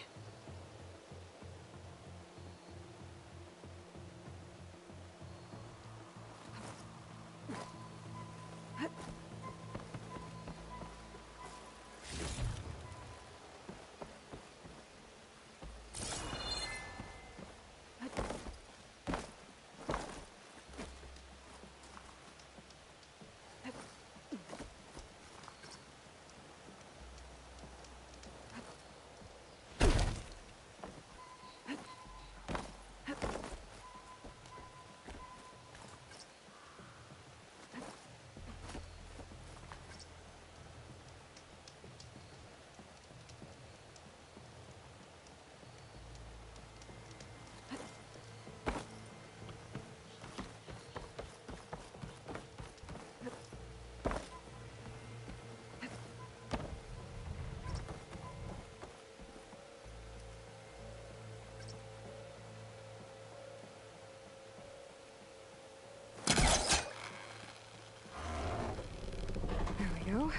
There we go.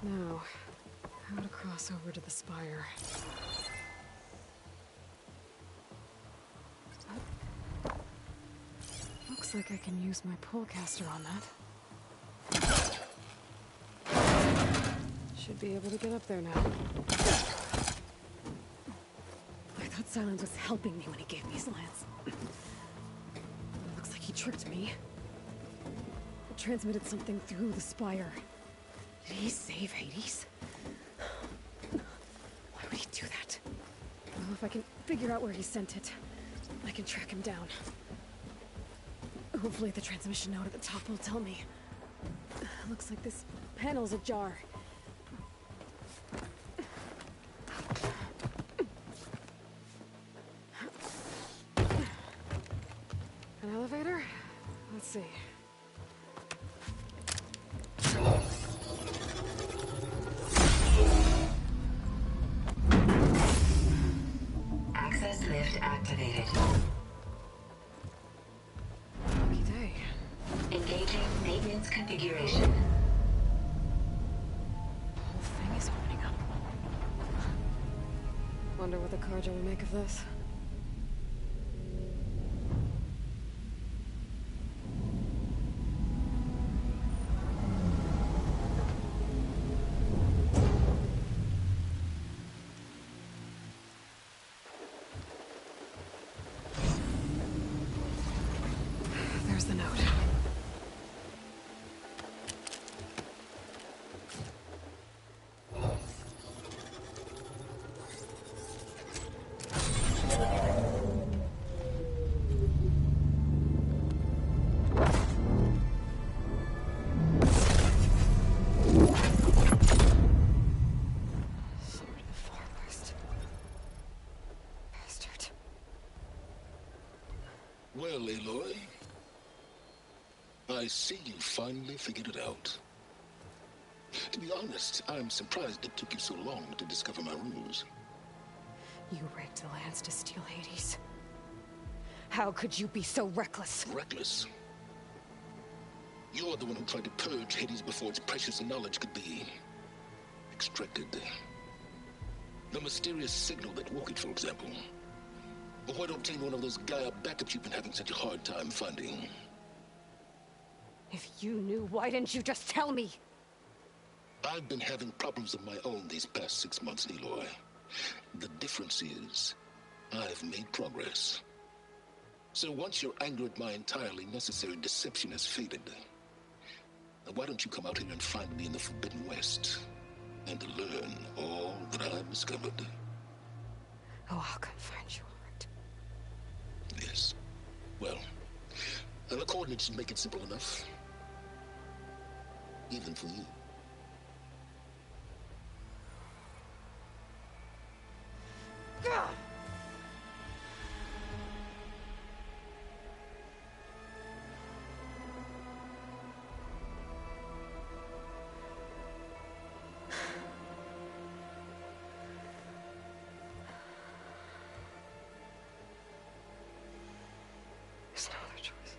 Now, how to cross over to the spire. Looks like I can use my pullcaster on that. Should be able to get up there now. I thought Silence was helping me when he gave me his lance. Looks like he tricked me. It transmitted something through the spire. Did he save Hades? Why would he do that? Well, if I can figure out where he sent it, I can track him down. Hopefully the transmission node at the top will tell me. Looks like this panel's ajar. An elevator? Let's see. Access lift activated. Lucky day. Engaging maintenance configuration. The whole thing is opening up. Wonder what the Carja will make of this. There's the note. Sword of the Far West. Bastard. Well, Aloy, I see you finally figured it out. To be honest, I'm surprised it took you so long to discover my ruse. You rigged the lands to steal Hades. How could you be so reckless? Reckless? You're the one who tried to purge Hades before its precious knowledge could be extracted. The mysterious signal that woke it, for example. But why don't obtain one of those Gaia backups you've been having such a hard time finding? If you knew, why didn't you just tell me? I've been having problems of my own these past 6 months, Aloy. The difference is, I've made progress. So once your anger at my entirely necessary deception has faded, why don't you come out here and find me in the Forbidden West, and learn all that I've discovered? Oh, I'll come find you, all right. Yes. Well, the coordinates make it simple enough. Even for you. Gah! There's no other choice.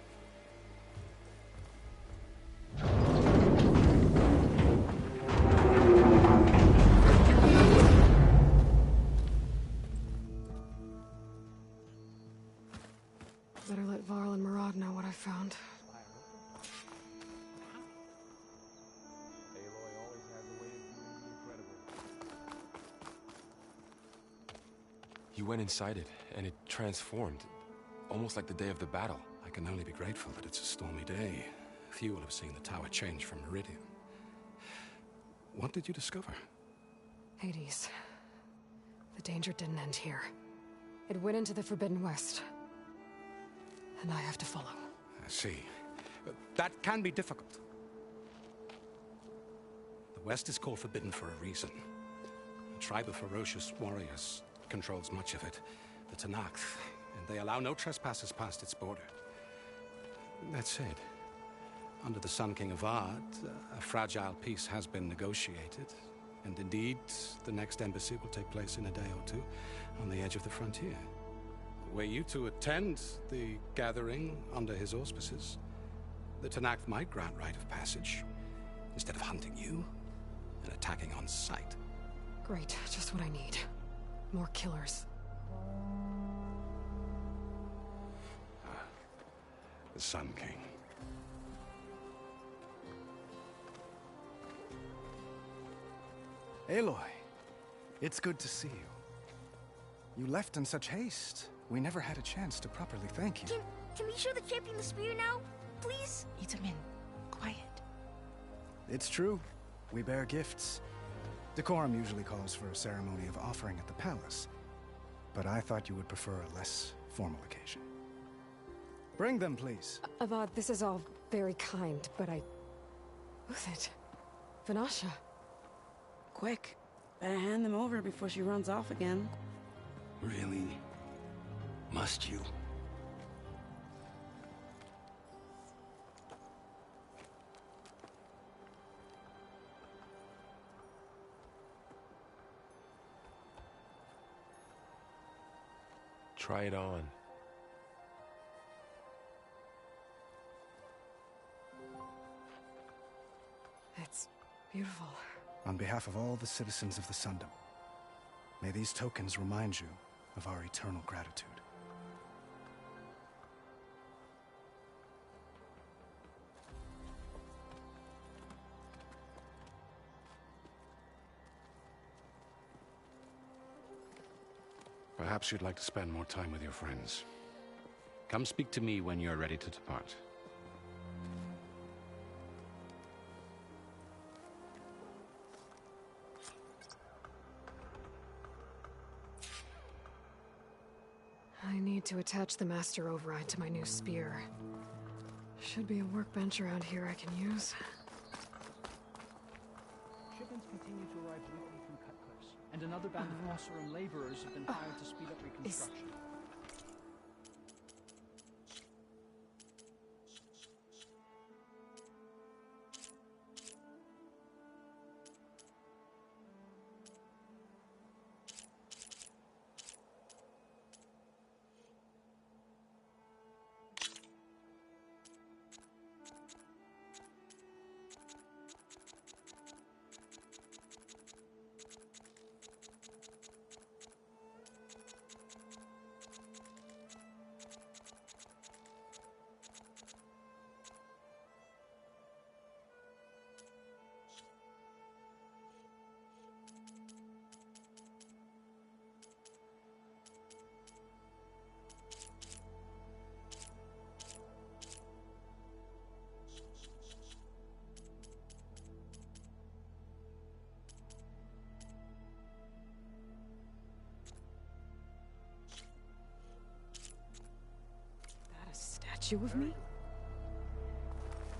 Better let Varl and Murad know what I found. Aloy always has a way of doing the incredible. You went inside it, and it transformed. Almost like the day of the battle. I can only be grateful that it's a stormy day. Few will have seen the tower change from Meridian. What did you discover? Hades. The danger didn't end here. It went into the Forbidden West. And I have to follow. I see. That can be difficult. The West is called Forbidden for a reason. A tribe of ferocious warriors controls much of it. The Tenakth. And they allow no trespassers past its border. That said, under the Sun King of Ard, a fragile peace has been negotiated. And indeed, the next embassy will take place in a day or two on the edge of the frontier. Were you to attend the gathering under his auspices, the Tenakth might grant right of passage, instead of hunting you and attacking on sight. Great, just what I need. More killers. The Sun King. Aloy, it's good to see you. You left in such haste. We never had a chance to properly thank you. Can we show the champion the spear now? Please? Itamin, quiet. It's true. We bear gifts. Decorum usually calls for a ceremony of offering at the palace. But I thought you would prefer a less formal occasion. Bring them, please. Avad, this is all very kind, but Who's it? Vanasha. Quick. Better hand them over before she runs off again. Really? Must you? Try it on. It's beautiful. On behalf of all the citizens of the Sundom, may these tokens remind you of our eternal gratitude. Perhaps you'd like to spend more time with your friends. Come speak to me when you're ready to depart. I need to attach the master override to my new spear. Should be a workbench around here I can use. Shipments continue to arrive weekly through Cutcliffs, and another band of Osseran laborers have been hired to speed up reconstruction. statue of me?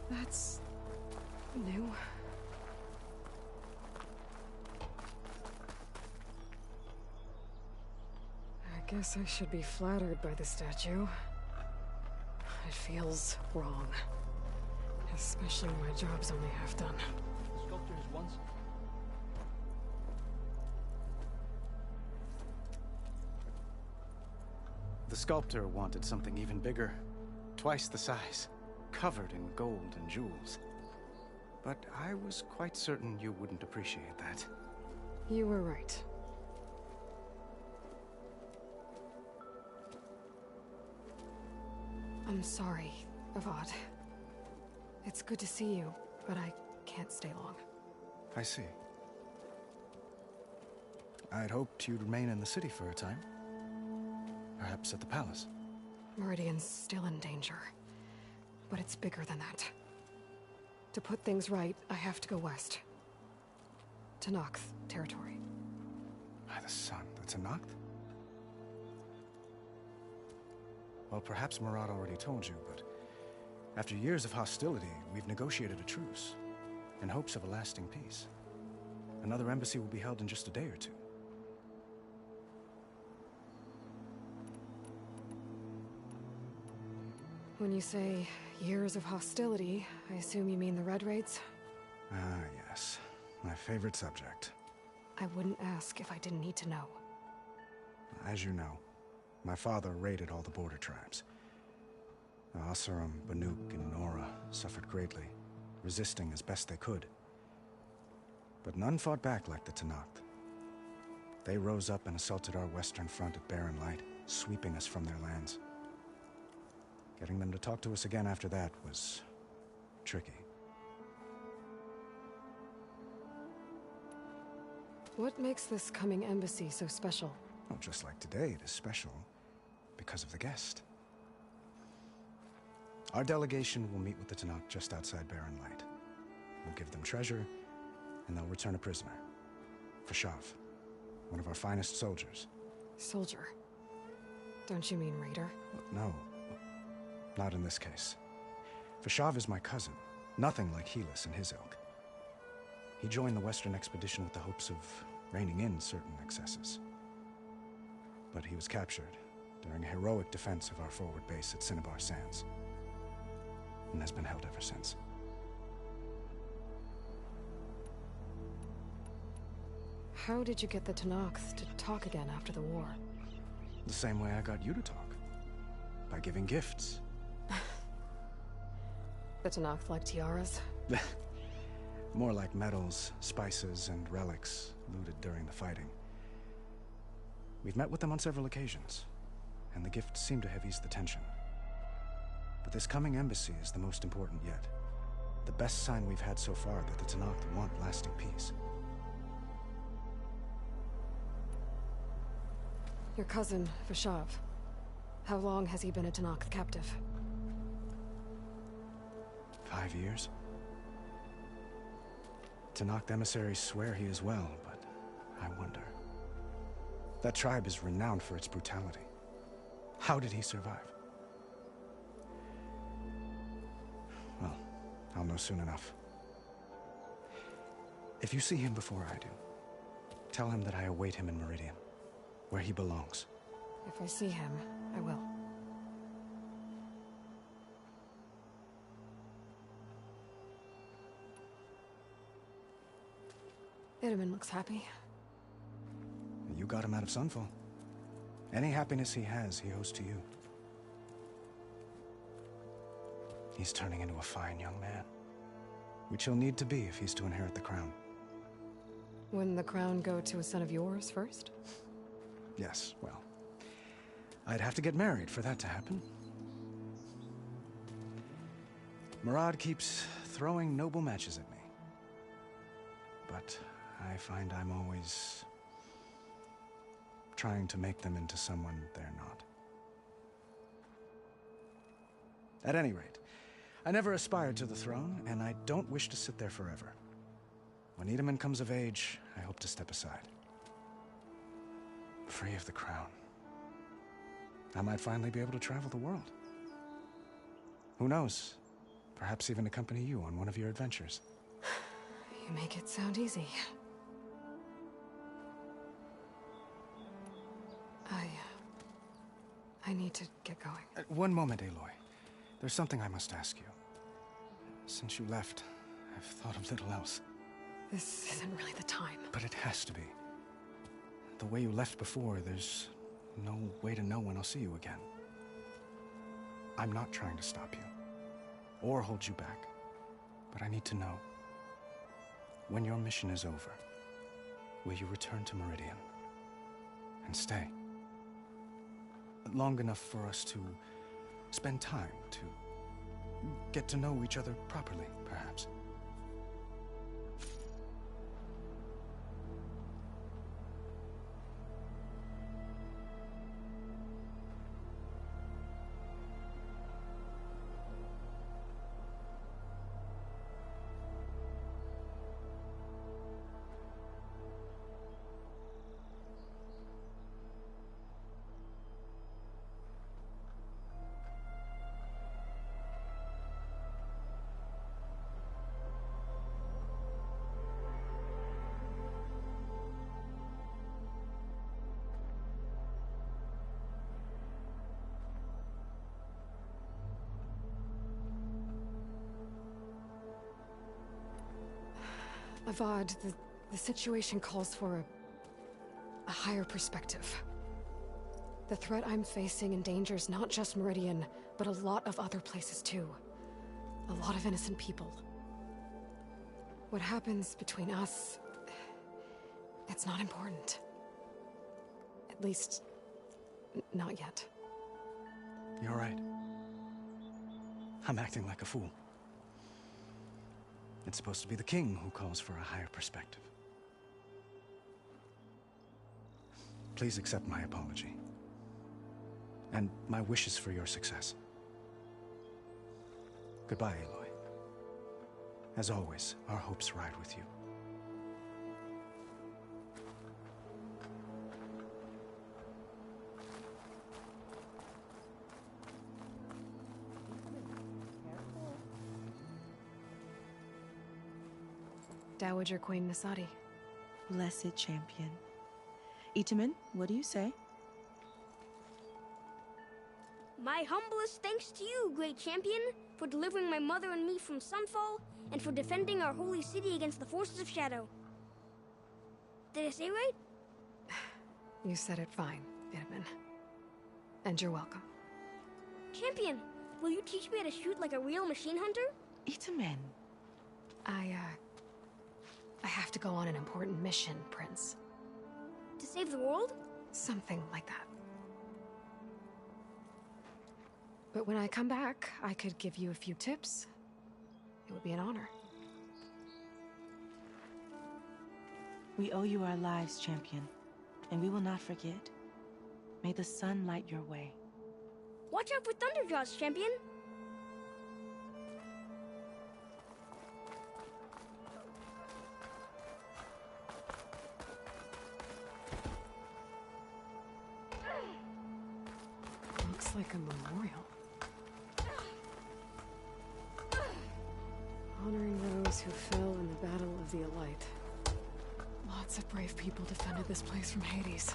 That's new. I guess I should be flattered by the statue. It feels wrong. Especially when my job's only half done. The sculptor has once... The sculptor wanted something even bigger. Twice the size. Covered in gold and jewels. But I was quite certain you wouldn't appreciate that. You were right. I'm sorry, Avad. It's good to see you, but I can't stay long. I see. I'd hoped you'd remain in the city for a time. Perhaps at the palace. Meridian's still in danger. But it's bigger than that. To put things right, I have to go west. To Noct territory. By the sun, that's a Noct? Well, perhaps Murad already told you, but after years of hostility, we've negotiated a truce, in hopes of a lasting peace. Another embassy will be held in just a day or two. When you say years of hostility, I assume you mean the Red Raids? Ah, yes. My favorite subject. I wouldn't ask if I didn't need to know. As you know, my father raided all the border tribes. Asurum, Banuk, and Nora suffered greatly, resisting as best they could. But none fought back like the Tenakth. They rose up and assaulted our western front at Barren Light, sweeping us from their lands. Getting them to talk to us again after that was tricky. What makes this coming embassy so special? Well, just like today, it is special because of the guest. Our delegation will meet with the Tenakth just outside Barren Light. We'll give them treasure, and they'll return a prisoner. Fashav, one of our finest soldiers. Soldier? Don't you mean raider? No, not in this case. Fashav is my cousin, nothing like Helis and his ilk. He joined the Western expedition with the hopes of reining in certain excesses. But he was captured during a heroic defense of our forward base at Cinnabar Sands, and has been held ever since. How did you get the Tenakth to talk again after the war? The same way I got you to talk. By giving gifts. The Tenakth like tiaras? More like medals, spices, and relics looted during the fighting. We've met with them on several occasions, and the gifts seem to have eased the tension. But this coming embassy is the most important yet. The best sign we've had so far that the Tenakth want lasting peace. Your cousin, Fashav. How long has he been a Tenakth captive? 5 years. Tenakth emissaries swear he is well, but I wonder. That tribe is renowned for its brutality. How did he survive? Well, I'll know soon enough. If you see him before I do, tell him that I await him in Meridian, where he belongs. If I see him, I will. Itaman looks happy. You got him out of Sunfall. Any happiness he has, he owes to you. He's turning into a fine young man, which he'll need to be if he's to inherit the crown. Wouldn't the crown go to a son of yours first? Yes, well, I'd have to get married for that to happen. Murad keeps throwing noble matches at me. But I find I'm always trying to make them into someone they're not. At any rate, I never aspired to the throne, and I don't wish to sit there forever. When Itaman comes of age, I hope to step aside. Free of the crown. I might finally be able to travel the world. Who knows? Perhaps even accompany you on one of your adventures. You make it sound easy. I need to get going. One moment, Aloy. There's something I must ask you. Since you left, I've thought of little else. This isn't really the time. But it has to be. The way you left before, there's no way to know when I'll see you again. I'm not trying to stop you, or hold you back, but I need to know. When your mission is over, will you return to Meridian? And stay? Long enough for us to spend time, to get to know each other properly, perhaps. Avad, the situation calls for a higher perspective. The threat I'm facing endangers not just Meridian, but a lot of other places too. A lot of innocent people. What happens between us, it's not important. At least, not yet. You're right. I'm acting like a fool. It's supposed to be the king who calls for a higher perspective. Please accept my apology. And my wishes for your success. Goodbye, Aloy. As always, our hopes ride with you. Dowager Queen Nasadi. Blessed champion. Itamen, what do you say? My humblest thanks to you, great champion, for delivering my mother and me from Sunfall, and for defending our holy city against the forces of Shadow. Did I say right? You said it fine, Itamen. And you're welcome. Champion, will you teach me how to shoot like a real machine hunter? Itamen. I have to go on an important mission, Prince. To save the world? Something like that. But when I come back, I could give you a few tips. It would be an honor. We owe you our lives, champion, and we will not forget. May the sun light your way. Watch out for Thunderjaws, champion! Looks like a memorial. Honoring those who fell in the Battle of the Elite. Lots of brave people defended this place from Hades.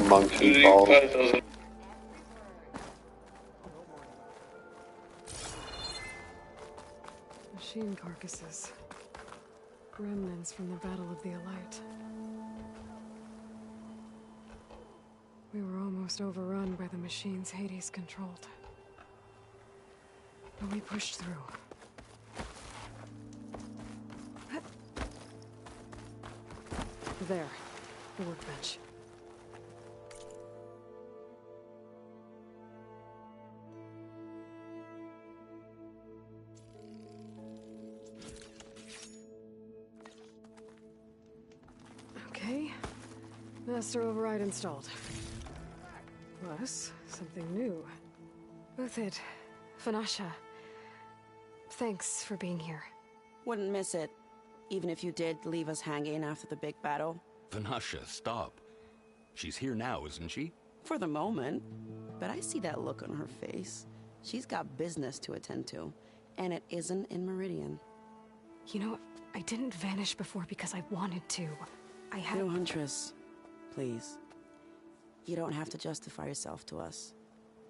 Monkey ball. Machine carcasses. Remnants from the Battle of the Elite. We were almost overrun by the machines Hades controlled. But we pushed through. There. The workbench. Okay. Master override installed. Plus, something new. Uthid, Vanasha. Thanks for being here. Wouldn't miss it. Even if you did leave us hanging after the big battle. Vanasha, stop. She's here now, isn't she? For the moment. But I see that look on her face. She's got business to attend to. And it isn't in Meridian. You know, I didn't vanish before because I wanted to. I had... No, Huntress. Please. You don't have to justify yourself to us.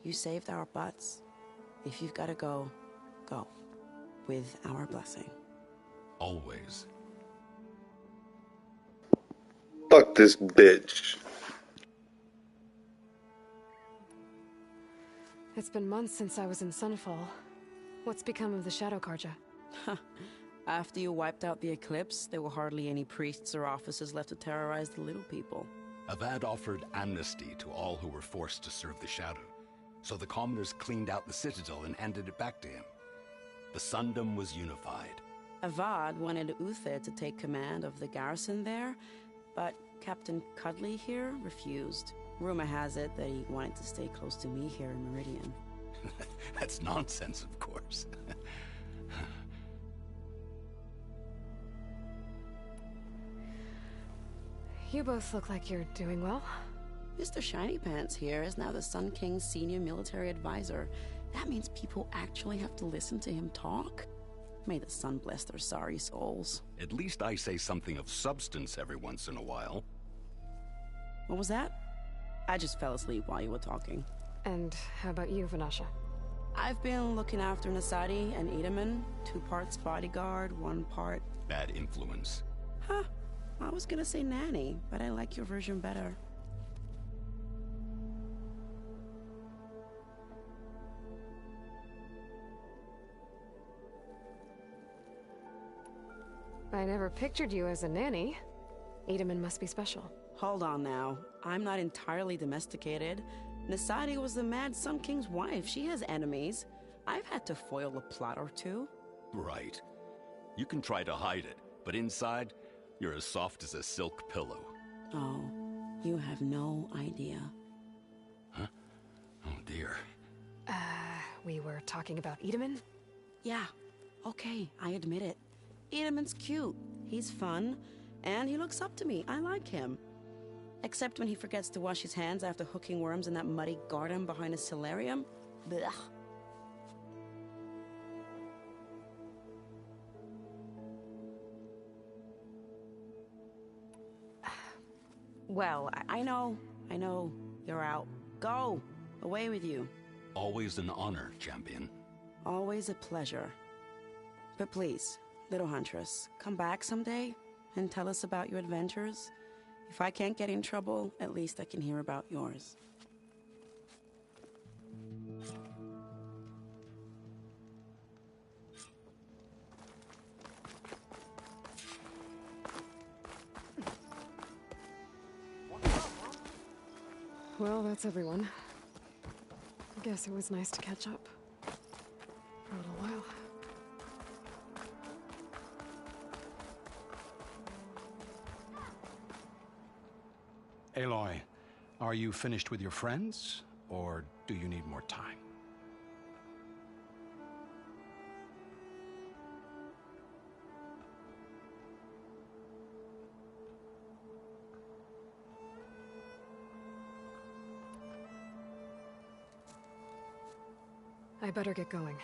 You saved our butts. If you've got to go, go. With our blessing. Always. Fuck this bitch. It's been months since I was in Sunfall. What's become of the Shadow Karja? After you wiped out the Eclipse, there were hardly any priests or officers left to terrorize the little people. Avad offered amnesty to all who were forced to serve the Shadow. So the commoners cleaned out the Citadel and handed it back to him. The Sundom was unified. Avad wanted Uthid to take command of the garrison there, but Captain Cudley here refused. Rumor has it that he wanted to stay close to me here in Meridian. That's nonsense, of course. You both look like you're doing well. Mr. Shiny Pants here is now the Sun King's senior military advisor. That means people actually have to listen to him talk? May the sun bless their sorry souls. At least I say something of substance every once in a while. What was that? I just fell asleep while you were talking. And how about you, Vanasha? I've been looking after Nasadi and Edaman. 2 parts bodyguard, 1 part... bad influence. Huh. I was gonna say nanny, but I like your version better. I never pictured you as a nanny. Edaman must be special. Hold on now. I'm not entirely domesticated. Nasadi was the Mad Sun King's wife. She has enemies. I've had to foil a plot or 2. Right. You can try to hide it, but inside, you're as soft as a silk pillow. Oh, you have no idea. Huh? Oh dear. We were talking about Edaman? Yeah. Okay, I admit it. Edaman's cute. He's fun. And he looks up to me. I like him. Except when he forgets to wash his hands after hooking worms in that muddy garden behind his solarium. Blech. Well, I know. You're out. Go! Away with you. Always an honor, champion. Always a pleasure. But please, little Huntress, come back someday and tell us about your adventures. If I can't get in trouble, at least I can hear about yours. Well, that's everyone. I guess it was nice to catch up. For a little while. Aloy, are you finished with your friends, or do you need more time? I better get going.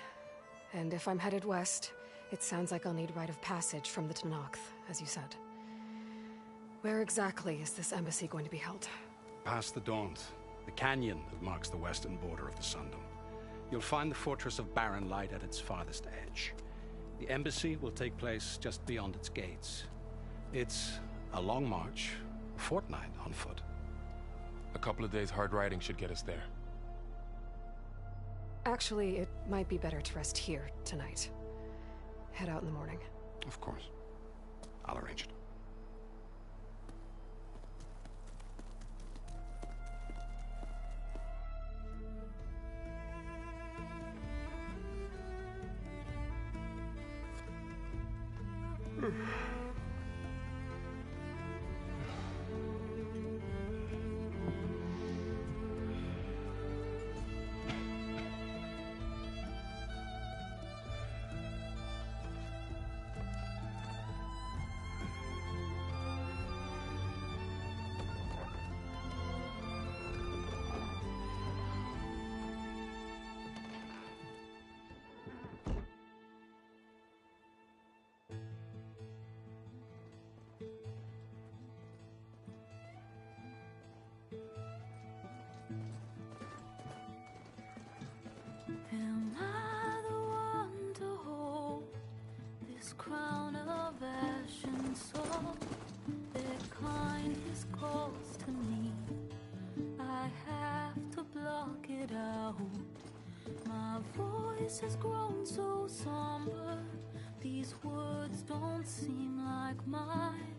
And if I'm headed west, it sounds like I'll need rite of passage from the Tenakth, as you said. Where exactly is this embassy going to be held? Past the Daunt, the canyon that marks the western border of the Sundom. You'll find the fortress of Barren Light at its farthest edge. The embassy will take place just beyond its gates. It's a long march, a fortnight on foot. A couple of days hard riding should get us there. Actually, it might be better to rest here tonight. Head out in the morning. Of course. I'll arrange it. Am I the one to hold this crown of ash and salt? Their kindness calls to me. I have to block it out. My voice has grown so somber. These words don't seem like mine,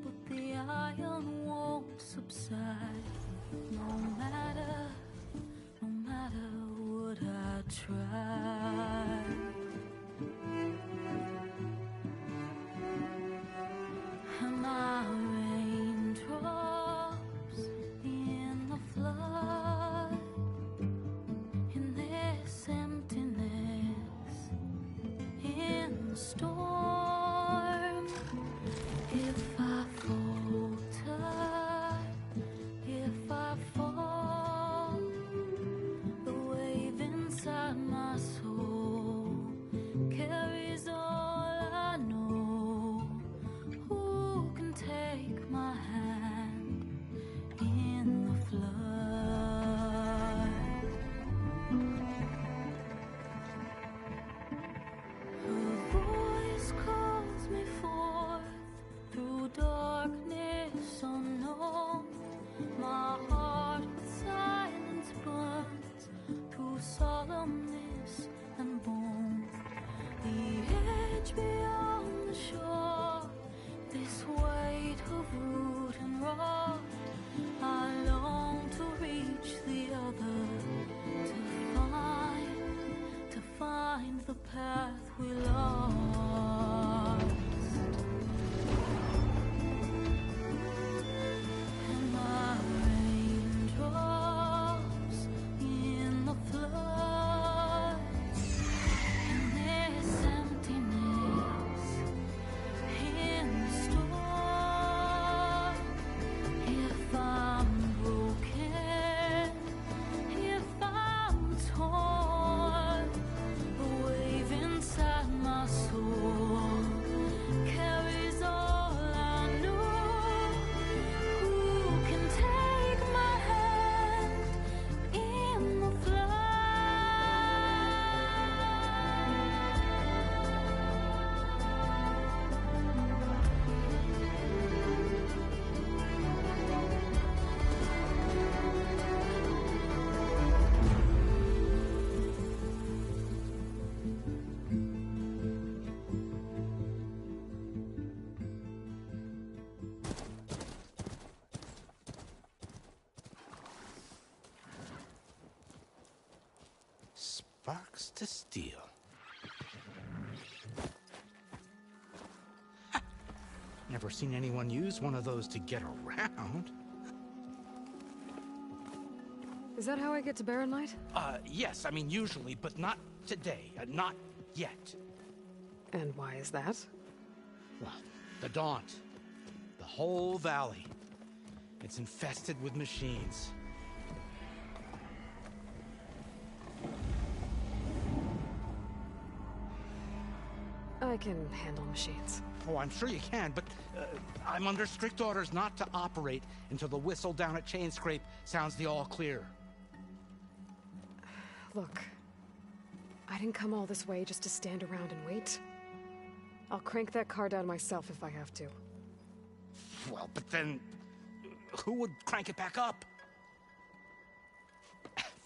but the iron won't subside. No matter what I try. Am I raindrops in the flood? In this emptiness, in the storm. If I falter, if I fall, the wave inside my soul carries all I know. Who can take my hand in the flood? Her voice calls me forth through darkness unknown. My heart with silence burns through solemnness and bone. The edge beyond the shore, this weight of root and rod. I long to reach the other, to find the path we lost. Am I raindrops in the flood? In this emptiness, in the storm. If I'm broken, if I'm torn, the wave inside my soul carries all I know. Who can take my hand in the Sparks to steel. Never seen anyone use one of those to get around. Is that how I get to Barren Light? Yes, I mean usually, but not today. Not yet. And why is that? Well, the Daunt. The whole valley. It's infested with machines. I can handle machines. Oh, I'm sure you can, but I'm under strict orders not to operate until the whistle down at Chain Scrape sounds the all clear. Look, I didn't come all this way just to stand around and wait. I'll crank that car down myself if I have to. Well, but then who would crank it back up?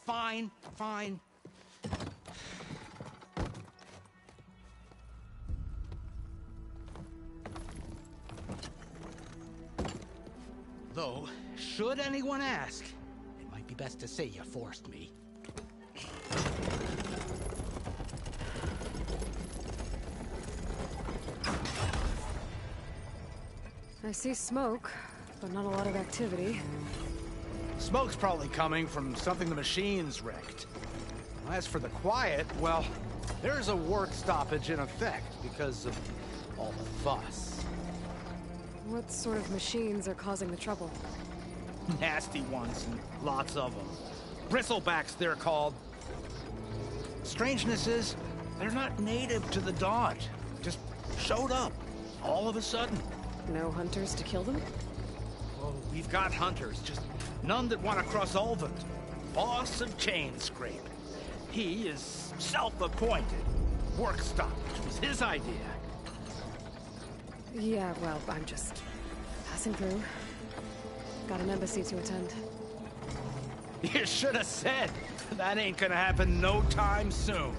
fine, fine. Though, should anyone ask, it might be best to say you forced me. I see smoke, but not a lot of activity. Smoke's probably coming from something the machines wrecked. As for the quiet, well, there's a work stoppage in effect because of all the fuss. What sort of machines are causing the trouble? Nasty ones, and lots of them. Bristlebacks, they're called. Strangeness is, they're not native to the Dodge. Just showed up, all of a sudden. No hunters to kill them? Oh, we've got hunters, just none that want to cross Ulvund. Boss of Chainscrape. He is self-appointed. Work stoppage was his idea. Yeah, well, I'm just passing through. Got an embassy to attend. You should have said. That ain't gonna happen no time soon.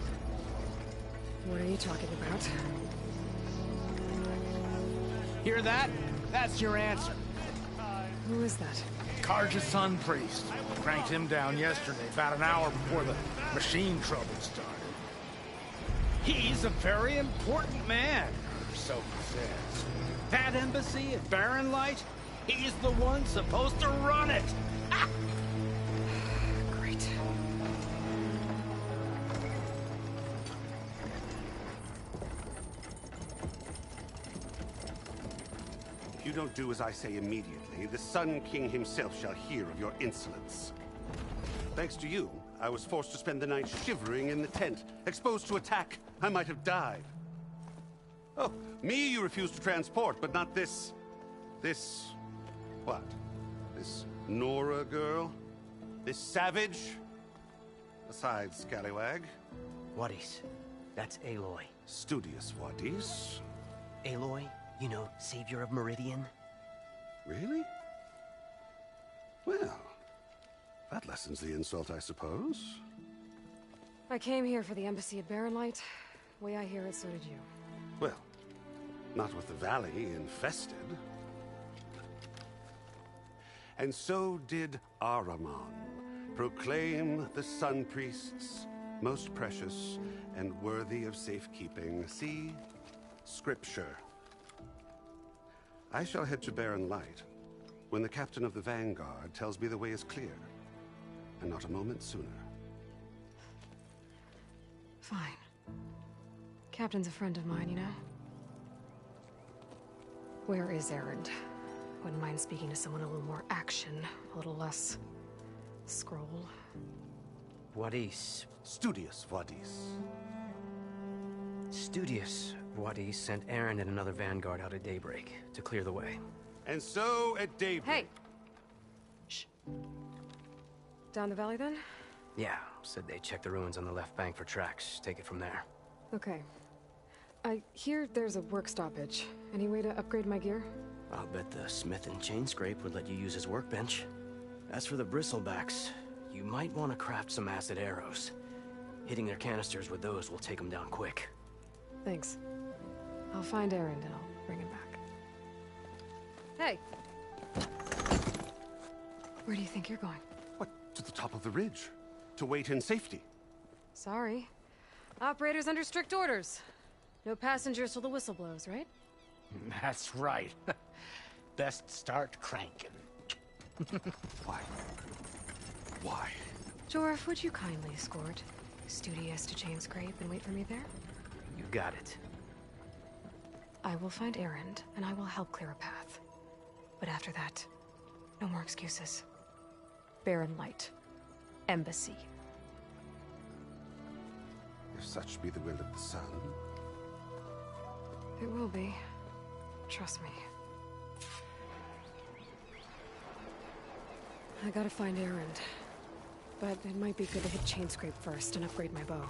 What are you talking about? Hear that? That's your answer. Who is that? Karja's son priest. Cranked him down yesterday, about an hour before the machine trouble started. He's a very important man, or so he says. That embassy at Barren Light, he's the one supposed to run it. Ah! Great. If you don't do as I say immediately, the Sun King himself shall hear of your insolence. Thanks to you, I was forced to spend the night shivering in the tent, exposed to attack. I might have died. Oh, me you refused to transport, but not this... what? This Nora girl? This savage? Besides, scallywag. Wadis. That's Aloy. Studious Wadis. Aloy, you know, savior of Meridian. Really? Well, that lessens the insult, I suppose. I came here for the embassy at Barren Light. Way I hear it, so did you. Well, not with the valley infested. And so did Ahriman, proclaim the Sun Priests most precious and worthy of safekeeping. See, Scripture. I shall head to Barren Light when the captain of the Vanguard tells me the way is clear, and not a moment sooner. Fine. Captain's a friend of mine, you know? Where is Erend? Wouldn't mind speaking to someone a little more action, a little less... scroll. Wadis. Studious Wadis. Studious Wadis sent Aaron and another Vanguard out at daybreak to clear the way. And so at daybreak... Hey! Shh. Down the valley, then? Yeah, said they checked the ruins on the left bank for tracks. Take it from there. Okay. I hear there's a work stoppage. Any way to upgrade my gear? I'll bet the smith in Chainscrape would let you use his workbench. As for the bristlebacks, you might want to craft some acid arrows. Hitting their canisters with those will take them down quick. Thanks. I'll find Erend and I'll bring him back. Hey! Where do you think you're going? What, to the top of the ridge? To wait in safety? Sorry. Operator's under strict orders. No passengers till the whistle blows, right? That's right. Best start cranking. Why? Why? Jorf, would you kindly escort Studious to Chainscrape and wait for me there? You got it. I will find Erend, and I will help clear a path. But after that, no more excuses. Barren Light. Embassy. If such be the will of the sun. It will be. Trust me. I gotta find Erend. But it might be good to hit Chainscrape first and upgrade my bow.